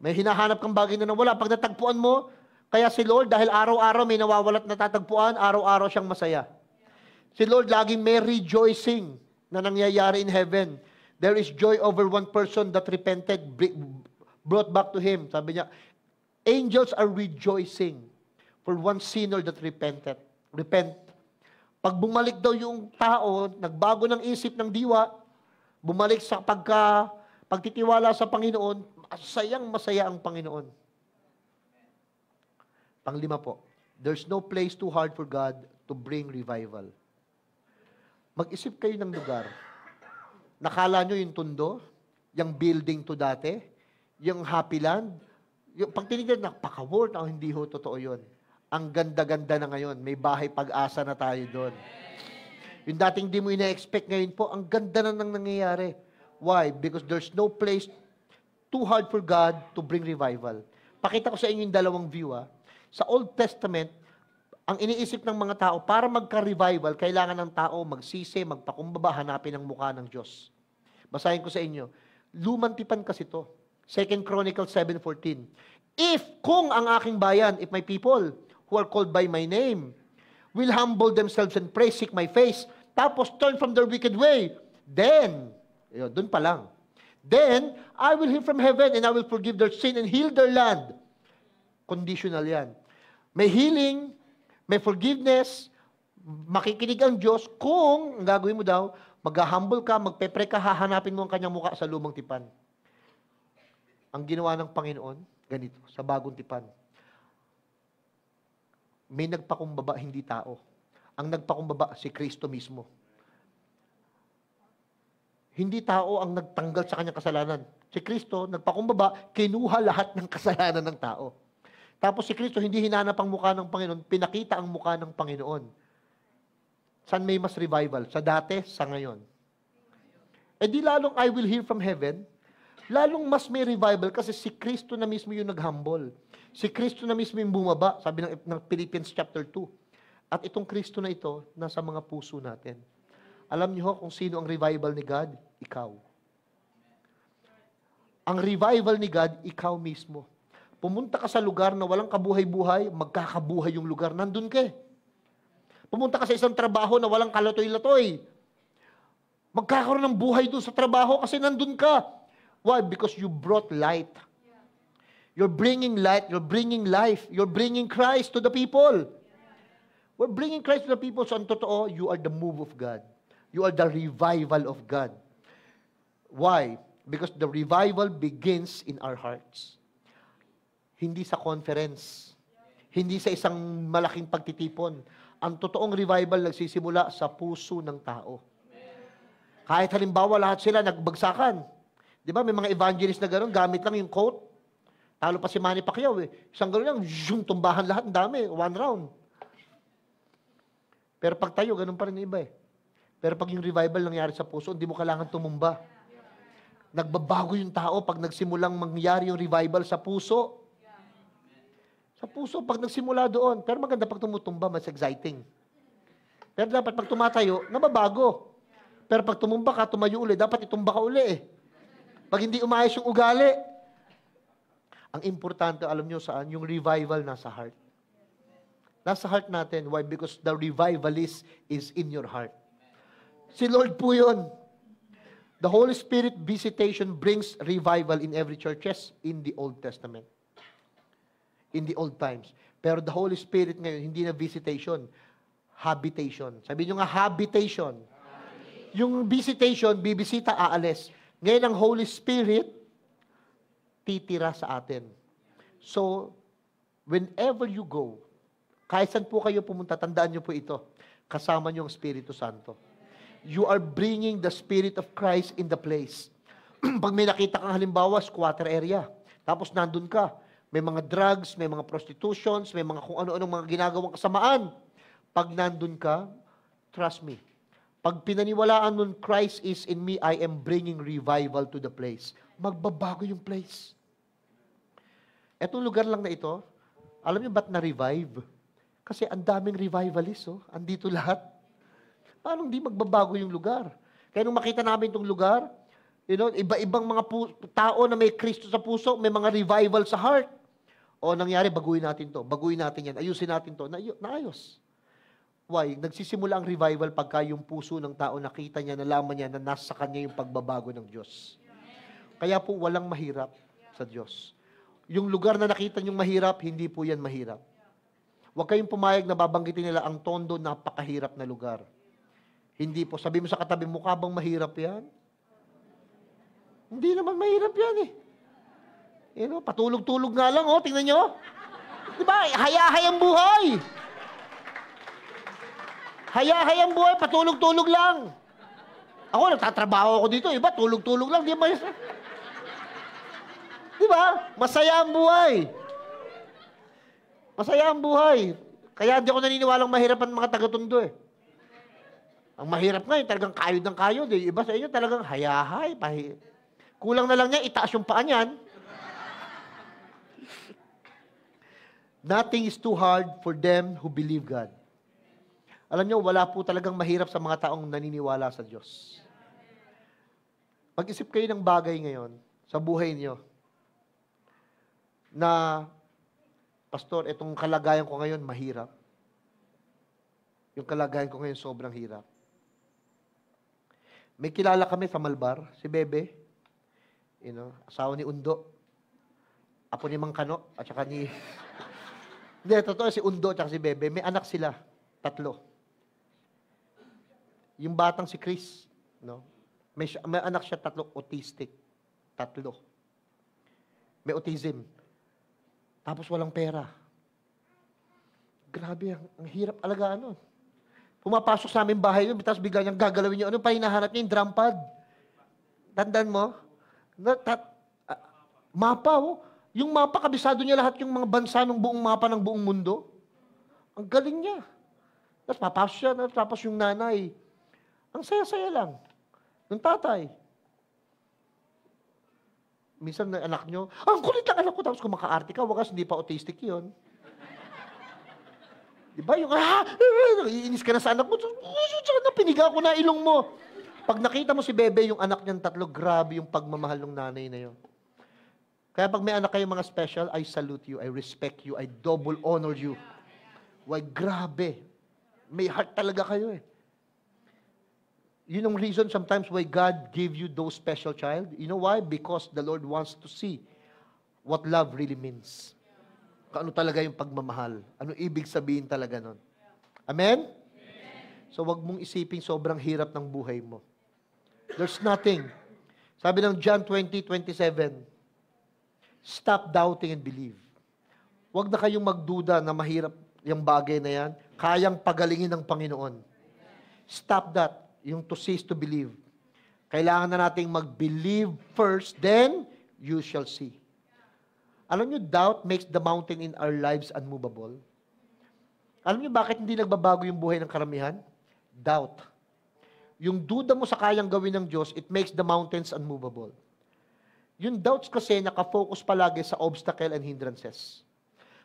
May hinahanap kang bagay na nawala. Pag natagpuan mo, kaya si Lord, dahil araw-araw may nawawalat na tatagpuan, araw-araw siyang masaya. Si Lord laging may rejoicing na nangyayari in heaven. There is joy over one person that repented, brought back to Him. Sabi niya, angels are rejoicing for one sinner that repented. Repent. Pag bumalik daw yung tao, nagbago ng isip ng diwa, bumalik sa pagtitiwala sa Panginoon, masayang-masaya ang Panginoon. Panglima po, there's no place too hard for God to bring revival. Mag-isip kayo ng lugar. Nakala nyo yung Tondo, yung building to dati, yung Happy Land, yung pag tinignan, napaka-word, hindi ho totoo yun. Ang ganda-ganda na ngayon, may bahay pag-asa na tayo doon. Yung dating di mo ina-expect ngayon po, ang ganda na nang nangyayari. Why? Because there's no place too hard for God to bring revival. Pakita ko sa inyo yung dalawang view. Sa Old Testament, ang iniisip ng mga tao, para magka-revival, kailangan ng tao magsisi, magpakumbaba, hanapin ang mukha ng Diyos. Basahin ko sa inyo. Lumang tipan kasi to. 2 Chronicles 7:14. Kung ang aking bayan, if my people, who are called by my name, will humble themselves and pray, seek my face, tapos turn from their wicked way, then, dun pa lang, then, I will hear from heaven and I will forgive their sin and heal their land. Conditional yan. May healing, may forgiveness, makikinig ang Diyos kung, ang gagawin mo daw, mag-humble ka, magpe-pray ka, hahanapin mo ang kanyang mukha sa lumang tipan. Ang ginawa ng Panginoon, ganito, sa bagong tipan. May nagpakumbaba, hindi tao. Ang nagpakumbaba, si Kristo mismo. Hindi tao ang nagtanggal sa kanyang kasalanan. Si Kristo, nagpakumbaba, kinuha lahat ng kasalanan ng tao. Tapos si Kristo, hindi hinanap ang mukha ng Panginoon, pinakita ang mukha ng Panginoon. Saan may mas revival? Sa dati, sa ngayon. E di lalong I will hear from heaven, lalong mas may revival kasi si Kristo na mismo yung nag-humble. Si Kristo na mismo yung bumaba, sabi ng Philippians chapter 2. At itong Kristo na ito, nasa mga puso natin. Alam niyo kung sino ang revival ni God? Ikaw. Ang revival ni God, ikaw mismo. Pumunta ka sa lugar na walang kabuhay-buhay, magkakabuhay yung lugar, nandun ka. Pumunta ka sa isang trabaho na walang kalatoy-latoy. Magkakaroon ng buhay doon sa trabaho kasi nandun ka. Why? Because you brought light. You're bringing light, you're bringing life, you're bringing Christ to the people. We're bringing Christ to the people. So, ang totoo, you are the move of God. You are the revival of God. Why? Because the revival begins in our hearts. Hindi sa conference. Hindi sa isang malaking pagtitipon. Ang totoong revival nagsisimula sa puso ng tao. Kahit halimbawa lahat sila nagbagsakan. Di ba? May mga evangelist na gano'n, gamit lang yung coat. Talo pa si Manny Pacquiao eh. Isang gano'n lang, zoom, tumbahan lahat, ang dami, one round. Pero pag tayo, gano'n pa rin iba eh. Pero pag yung revival nangyari sa puso, hindi mo kailangan tumumba. Nagbabago yung tao pag nagsimulang mangyari yung revival sa puso. Sa puso, pag nagsimula doon. Pero maganda pag tumutumba, mas exciting. Pero dapat pag tumatayo, nababago. Pero pag tumumba ka, tumayo uli, dapat itumba ka uli eh. Pag hindi umayos yung ugali, ang importante, alam nyo saan? Yung revival nasa heart. Nasa heart natin. Why? Because the revivalist is in your heart. Si Lord po yun. The Holy Spirit visitation brings revival in every church. Yes, in the Old Testament. In the old times. Pero the Holy Spirit ngayon, hindi na visitation, habitation. Sabi nyo nga, habitation. Yung visitation, bibisita, aalis. Ngayon ang Holy Spirit, titira sa atin. So, whenever you go, kahit saan po kayo pumunta, tandaan nyo po ito, kasama nyo ang Espiritu Santo. You are bringing the Spirit of Christ in the place. Pag may nakita kang halimbawa, squatter area, tapos nandun ka, may mga drugs, may mga prostitutions, may mga kung ano-anong mga ginagawang kasamaan. Pag nandun ka, trust me, pag pinaniwalaan nun, Christ is in me, I am bringing revival to the place. Magbabago yung place. Etong lugar lang na ito, alam niyo ba't na-revive? Kasi ang daming revivalist, oh. Andito lahat. Paano hindi magbabago yung lugar? Kaya nung makita namin itong lugar, iba-ibang mga tao na may Kristo sa puso, may mga revival sa heart. O nangyari, baguhin natin to. Baguhin natin yan. Ayusin natin to. Naayos. Why? Nagsisimula ang revival pagka yung puso ng tao nakita niya, nalaman niya na nasa kanya yung pagbabago ng Diyos. Kaya po walang mahirap sa Diyos. Yung lugar na nakita niyong mahirap, hindi po yan mahirap. Huwag kayong pumayag na babanggitin nila ang Tondo, napakahirap na lugar. Hindi po. Sabi mo sa katabi, mukha bang mahirap yan? Hindi naman mahirap yan eh. Patulog-tulog nga lang, oh. Tingnan nyo. Diba? Haya-hayang buhay. Haya-hayang buhay, patulog-tulog lang. Ako, nagtatrabaho ako dito. Iba, tulog-tulog lang. Di ba? Diba? Masaya ang buhay. Masaya ang buhay. Kaya hindi ako naniniwalang mahirap ang mga taga-Tondo eh. Ang mahirap nga yun, talagang kayod ng kayod eh. Iba sa inyo talagang hayahay. Kulang na lang niya, itaas yung paa niyan. Nothing is too hard for them who believe God. Alam niyo, wala po talagang mahirap sa mga taong naniniwala sa Diyos. Mag-isip kayo ng bagay ngayon sa buhay niyo na, Pastor, itong kalagayan ko ngayon mahirap. Yung kalagayan ko ngayon sobrang hirap. May kilala kami sa Malbar, si Bebe, asawa ni Undo, apo ni Mang Kano, at saka ni... Hindi, totoo, si Undo at saka si Bebe, may anak sila, 3. Yung batang si Chris, may anak siya 3, autistic, 3. May autism. Tapos walang pera. Grabe, ang hirap alagaan nun. Pumapasok sa aming bahay yun, tapos bigla niyang gagalawin niyo. Ano pa hinahanap niya? Yung drum pad. Tandaan mo? Mapa, oh. Yung mapa, kabisado niya lahat yung mga bansa ng buong mapa ng buong mundo. Ang galing niya. Tapos papasok siya, tapos yung nanay. Ang saya-saya lang. Yung tatay. Minsan na anak nyo, ang kulit lang anak ko, tapos kung maka-arte ka, wagas hindi pa autistic yun. Diba? Yung, iinis ka na sa anak mo, piniga ko na ilong mo. Pag nakita mo si Bebe, yung anak niyang 3, grabe yung pagmamahal ng nanay na yun. Kaya pag may anak kayo mga special, I salute you, I respect you, I double honor you. Why, grabe. May heart talaga kayo eh. Yun ang reason sometimes why God gave you those special child. You know why? Because the Lord wants to see what love really means. Ano talaga yung pagmamahal. Ano ibig sabihin talaga nun. Amen? So wag mong isiping sobrang hirap ng buhay mo. There's nothing. Sabi ng John 20:27, stop doubting and believe. Huwag na kayong magduda na mahirap yung bagay na yan. Kayang pagalingin ng Panginoon. Stop that. Yung to cease to believe. Kailangan na nating mag-believe first, then you shall see. Alam niyo, doubt makes the mountain in our lives unmovable. Alam niyo bakit hindi nagbabago yung buhay ng karamihan? Doubt. Yung duda mo sa kayang gawin ng Diyos, it makes the mountains unmovable. Yung doubts kasi nakafocus palagi sa obstacle and hindrances.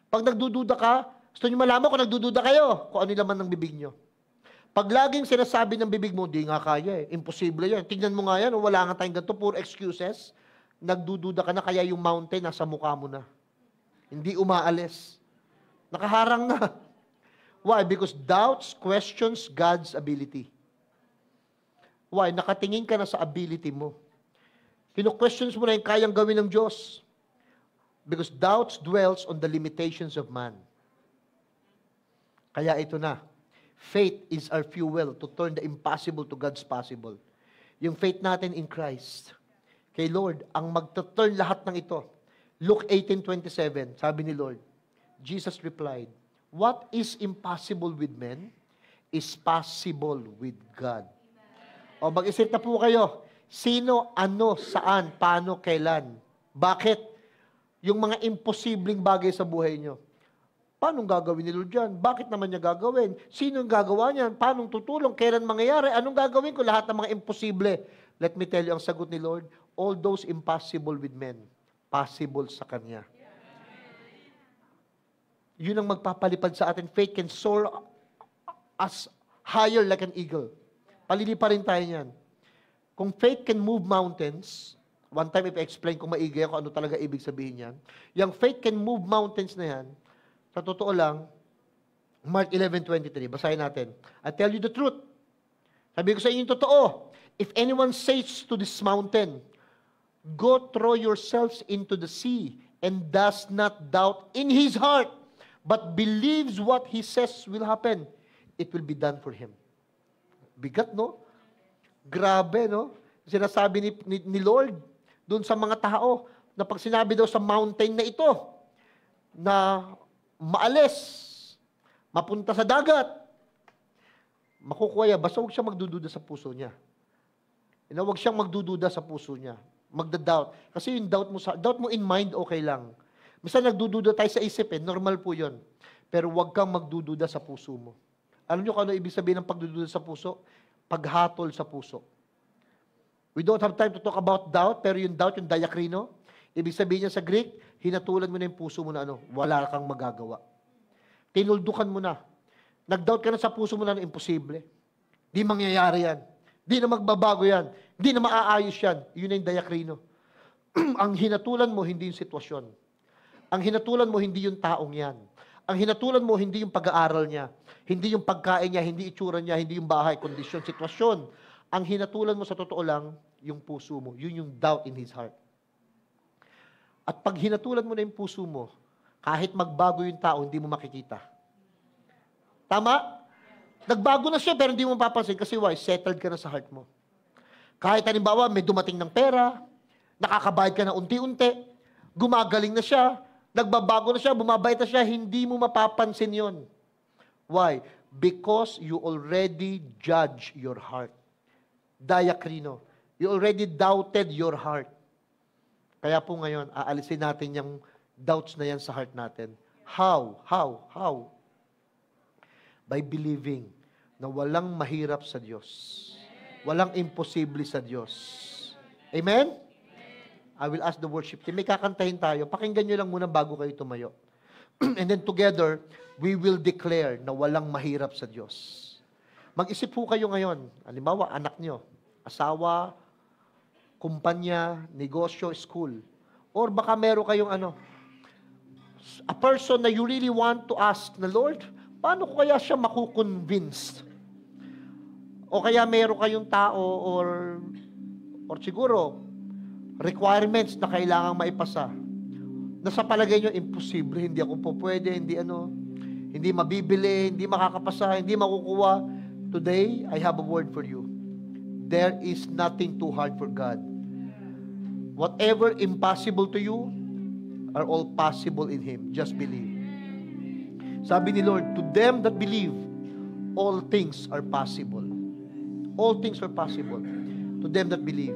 Pag nagdududa ka, gusto niyo malaman kung nagdududa kayo, kung ano laman ng bibig niyo. Pag laging sinasabi ng bibig mo, di nga kaya eh, imposible yan. Tingnan mo nga yan, wala nga tayong ganito, pure excuses. Nagdududa ka na, kaya yung mountain nasa mukha mo na. Hindi umaalis. Nakaharang na. Why? Because doubts questions God's ability. Why? Nakatingin ka na sa ability mo. Kino-questions mo na yung kayang gawin ng Diyos. Because doubts dwells on the limitations of man. Kaya ito na. Faith is our fuel to turn the impossible to God's possible. Yung faith natin in Christ. Kay Lord, ang magta-turn lahat ng ito. Luke 18:27, sabi ni Lord, Jesus replied, what is impossible with men is possible with God. O mag-isip na po kayo, sino, ano, saan, paano, kailan? Bakit? Yung mga imposibleng bagay sa buhay nyo. Paano gagawin ni Lord yan? Bakit naman niya gagawin? Sino yung gagawa niyan? Paano tutulong? Kailan mangyayari? Anong gagawin ko? Lahat ng mga imposible. Let me tell you, ang sagot ni Lord, all those impossible with men, possible sa Kanya. Yun ang magpapalipad sa atin. Faith can soar as higher like an eagle. Palilipa rin tayo niyan. Kung faith can move mountains, one time i-explain kung maigi ako ano talaga ibig sabihin yan. Yung faith can move mountains na yan, sa totoo lang, Mark 11:23, basahin natin. I tell you the truth. Sabi ko sa inyo yung totoo. If anyone says to this mountain, go throw yourselves into the sea, and does not doubt in his heart, but believes what he says will happen, it will be done for him. Bigat, no? Grabe, no? Sinasabi ni Lord doon sa mga tao na pag sinabi daw sa mountain na ito, na maalis, mapunta sa dagat, makukuha, basta huwag siya magdududa sa puso niya. Huwag siyang magdududa sa puso niya. Magda-doubt. Kasi yung doubt mo in mind, okay lang. Minsan nagdududa tayo sa isip, normal po yun. Pero huwag kang magdududa sa puso mo. Alam niyo kung ano ibig sabihin ng pagdududa sa puso? Paghatol sa puso. We don't have time to talk about doubt, pero yung doubt, yung diakrino, ibig sabihin niya sa Greek, hinatulan mo na yung puso mo na wala kang magagawa. Tinuldukan mo na. Nag-doubt ka na sa puso mo na imposible. Di mangyayari yan. Di na magbabago yan. Di na maaayos yan. Yun na yung diakrino. Ang hinatulan mo, hindi yung sitwasyon. Ang hinatulan mo, hindi yung taong yan. Ang hinatulan mo, hindi yung pag-aaral niya. Hindi yung pagkain niya, hindi itsura niya, hindi yung bahay, kondisyon, sitwasyon. Ang hinatulan mo sa totoo lang, yung puso mo. Yun yung doubt in his heart. At pag hinatulan mo na yung puso mo, kahit magbago yung tao, hindi mo makikita. Tama? Nagbago na siya, pero hindi mo mapapansin kasi why? Settled ka na sa heart mo. Kahit halimbawa, may dumating ng pera, nakakabayad ka na unti-unti, gumagaling na siya, nagbabago na siya, bumabayad na siya, hindi mo mapapansin yon. Why? Because you already judge your heart. Diakrino. You already doubted your heart. Kaya po ngayon, aalisin natin yung doubts na yan sa heart natin. How? By believing na walang mahirap sa Diyos. Walang imposible sa Diyos. Amen? I will ask the worship team. May kakantahin tayo. Pakinggan nyo lang muna bago kayo tumayo. And then together, we will declare na walang mahirap sa Diyos. Mag-isip po kayo ngayon. Halimbawa, anak nyo, asawa, kumpanya, negosyo, school. Or baka meron kayong a person na you really want to ask na, Lord, paano ko kaya siya makukonvince? O kaya meron kayong tao or siguro requirements na kailangang maipasa na sa palagay nyo, imposible, hindi ako po pwede, hindi mabibili, hindi makakapasa, hindi makukuha. Today, I have a word for you. There is nothing too hard for God. Whatever impossible to you are all possible in Him. Just believe. Sabi ni Lord, to them that believe, all things are possible. All things are possible. To them that believe.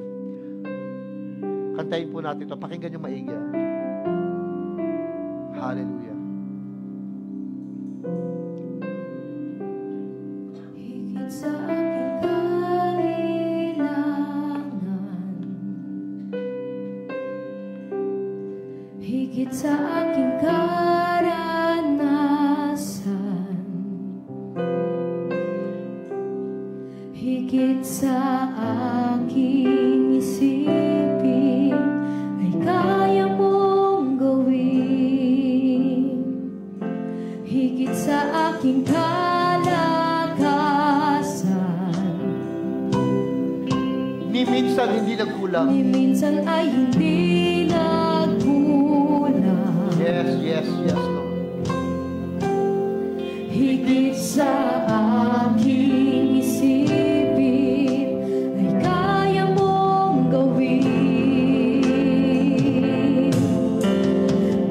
Kantayin po natin ito. Pakinggan nyo maigi. Hallelujah. Higit sa aking kailangan, higit sa aking karanasan, higit sa aking isipin, ay kaya mong gawin. Higit sa aking kalakasan, Ni minsan hindi nagkulang. ni minsan ay hindi nagkulang. Yes, yes, yes, Lord. Higit sa aking isipin, ay kaya mong gawin.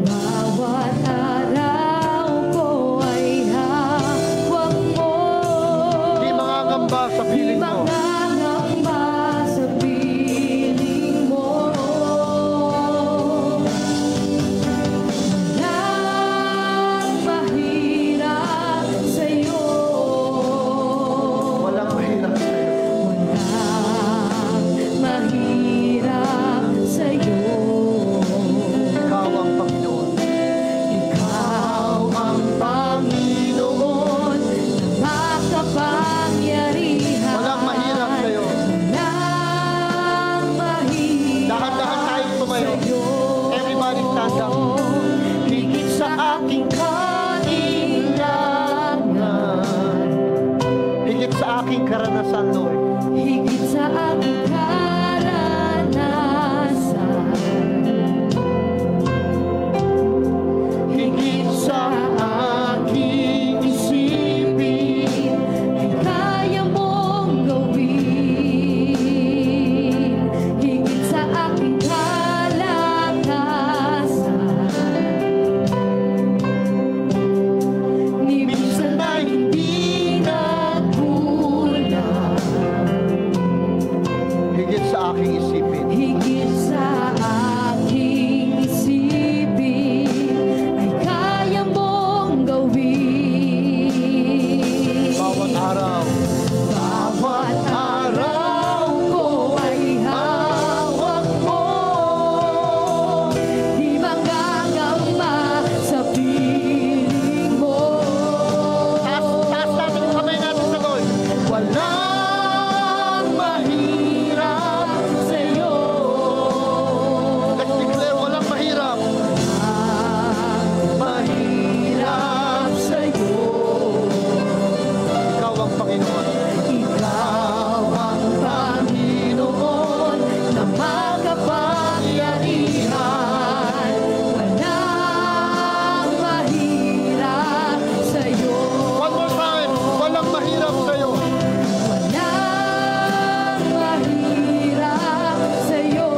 Bawat araw ko ay hawak mo. Di mangangamba sa Di piling mo. mangangamba sa piling mo. Walang mahirap sa'yo. Walang mahirap sa'yo. Walang mahirap sa'yo. Ikaw ang Panginoon. Ikaw ang Panginoon na makapangyarihan. Walang mahirap sa'yo. Walang mahirap Dahan-dahan tayong tumayo. sa'yo. Everybody stand up. Higit sa aking kailangan. Higit sa aking karanasan, Lord. Higit sa aking karanasan, Higit sa aking isipin. ay kaya mong gawin. Higit sa aking kalakasan, ni minsan ay hindi nagkulang. Higit sa aking isipin. Higit sa aking isipin, ay kaya mong gawin. Bawat araw. Bawat araw ko ay hawak mo. Di mangangamba sa piling mo. Taas natin yung kamay natin sa Lord. Walang mahirap sa'yo. Let's declare walang mahirap. Mahirap sa'yo. Ikaw ang Panginoon. Ikaw ang Panginoon na makapangyarihan. Walang mahirap sa'yo. One more time. Walang mahirap sa'yo. Walang mahirap sa'yo.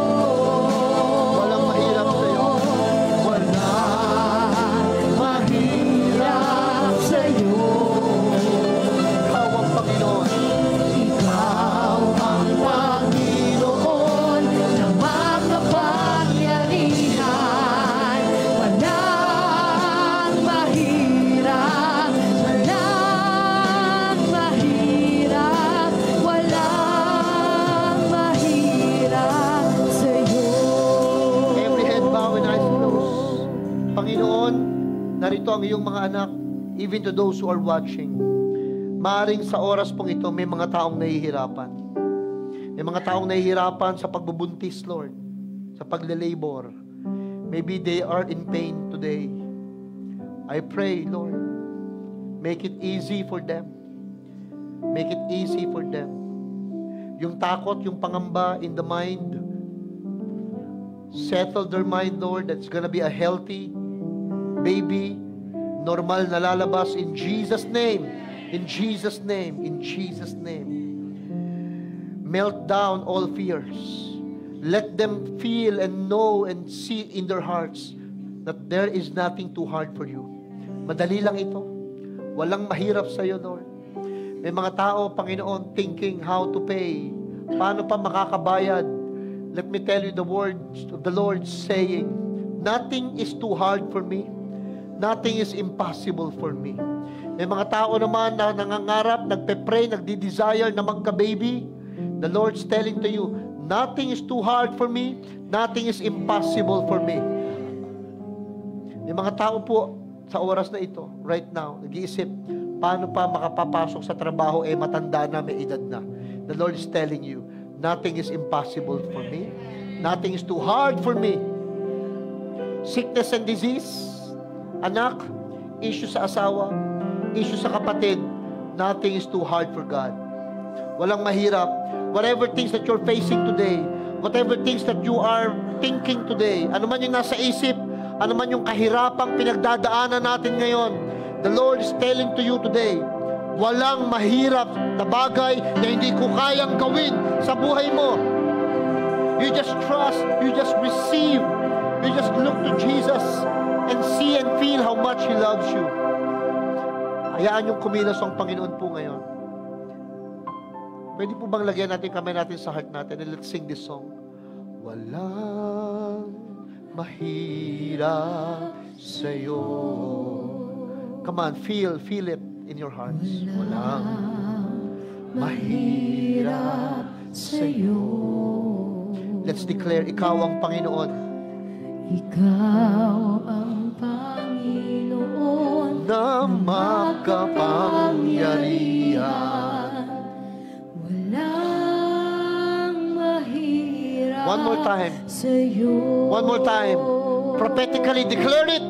Walang mahirap sa'yo. Walang mahirap sa'yo. Ikaw ang Panginoon. Ikaw ang Panginoon na makapangyarihan. Walang mahirap, walang mahirap, walang mahirap sa'yo. Every head bow and eyes closed. Panginoon, narito ang iyong mga anak, even to those who are watching. Maaring sa oras pong ito, may mga taong nahihirapan. May mga taong nahihirapan sa pagbubuntis, Lord, sa pagle-labor. Maybe they are in pain today. I pray, Lord, make it easy for them. Make it easy for them. Yung takot, yung pangamba in the mind, settle their mind, Lord, that's gonna be a healthy baby, normal na lalabas in Jesus' name. In Jesus' name. In Jesus' name. Melt down all fears. Let them feel and know and see in their hearts that there is nothing too hard for you. Madali lang ito. Walang mahirap sa iyo, Lord. May mga tao, Panginoon, thinking how to pay. Paano pa makakabayad? Let me tell you the words of the Lord saying, nothing is too hard for me. Nothing is impossible for me. May mga tao naman na nangangarap, nagpe-pray, nagdi-desire na magka-baby. The Lord's telling to you, nothing is too hard for me. Nothing is impossible for me. May mga tao po sa oras na ito, right now, nag-iisip, paano pa makapapasok sa trabaho, matanda na, may edad na. The Lord is telling you, nothing is impossible for me. Nothing is too hard for me. Sickness and disease, anak, issue sa asawa, issue sa kapatid, nothing is too hard for God. Walang mahirap. Whatever things that you're facing today, whatever things that you are thinking today, ano man yung nasa isip, ano man yung kahirapang pinagdadaanan natin ngayon, the Lord is telling to you today, walang mahirap na bagay na hindi ko kayang gawin sa buhay mo. You just trust, you just receive, you just look to Jesus and see and feel how much He loves you. Hayaan yung kumilos ang Panginoon po ngayon. Pwede po bang lagyan natin kamay natin sa heart natin and let's sing this song. Walang mahirap sa'yo. Come on, feel it in your hearts. Walang mahirap sa'yo. Let's declare, ikaw ang Panginoon. Ikaw ang Panginoon Na makapangyarihan. Walang mahirap One more time. sa'yo. One more time. Prophetically declare it.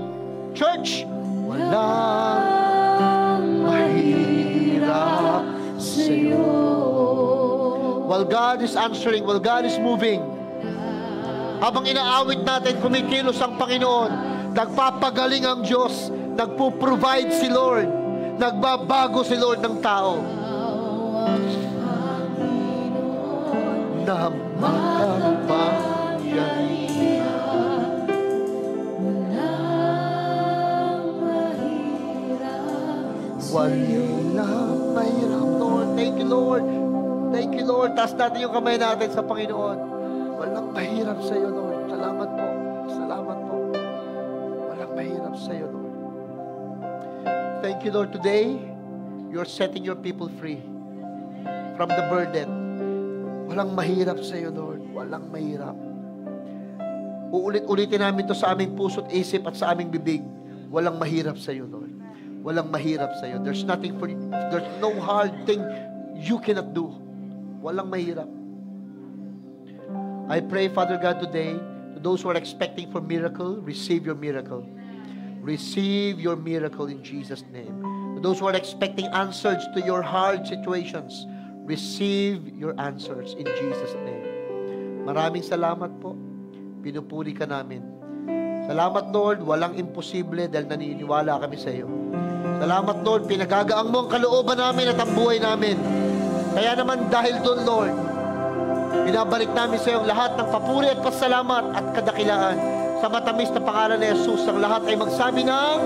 Church. Walang mahirap sa'yo. While God is answering, while God is moving, habang inaawit natin, kumikilos ang Panginoon, nagpapagaling ang Diyos, nagpo-provide si Lord, nagbabago si Lord ng tao. Na makapangyarihan. Walang mahirap, Lord. Thank you, Lord. Thank you, Lord. Taas natin yung kamay natin sa Panginoon. Walang mahirap sa iyo, Lord. Salamat po. Salamat po. Walang mahirap sa iyo, Lord. Thank you, Lord. Today, you're setting your people free from the burden. Walang mahirap sa iyo, Lord. Walang mahirap. Uulit-ulitin namin to sa aming puso't isip at sa aming bibig. Walang mahirap sa iyo, Lord. Walang mahirap sa iyo. There's nothing for you. There's no hard thing you cannot do. Walang mahirap. I pray, Father God, today, to those who are expecting for miracle, receive your miracle. Receive your miracle in Jesus' name. To those who are expecting answers to your hard situations, receive your answers in Jesus' name. Maraming salamat po. Pinupuri ka namin. Salamat, Lord. Walang imposible dahil naniniwala kami sa iyo. Salamat, Lord. Pinagagaang mo ang kalooban namin at ang buhay namin. Kaya naman dahil doon, Lord, binabalik namin sa iyo lahat ng papuri at pasalamat at kadakilaan sa matamis na pangalan ni Jesus. Ang lahat ay magsabi ng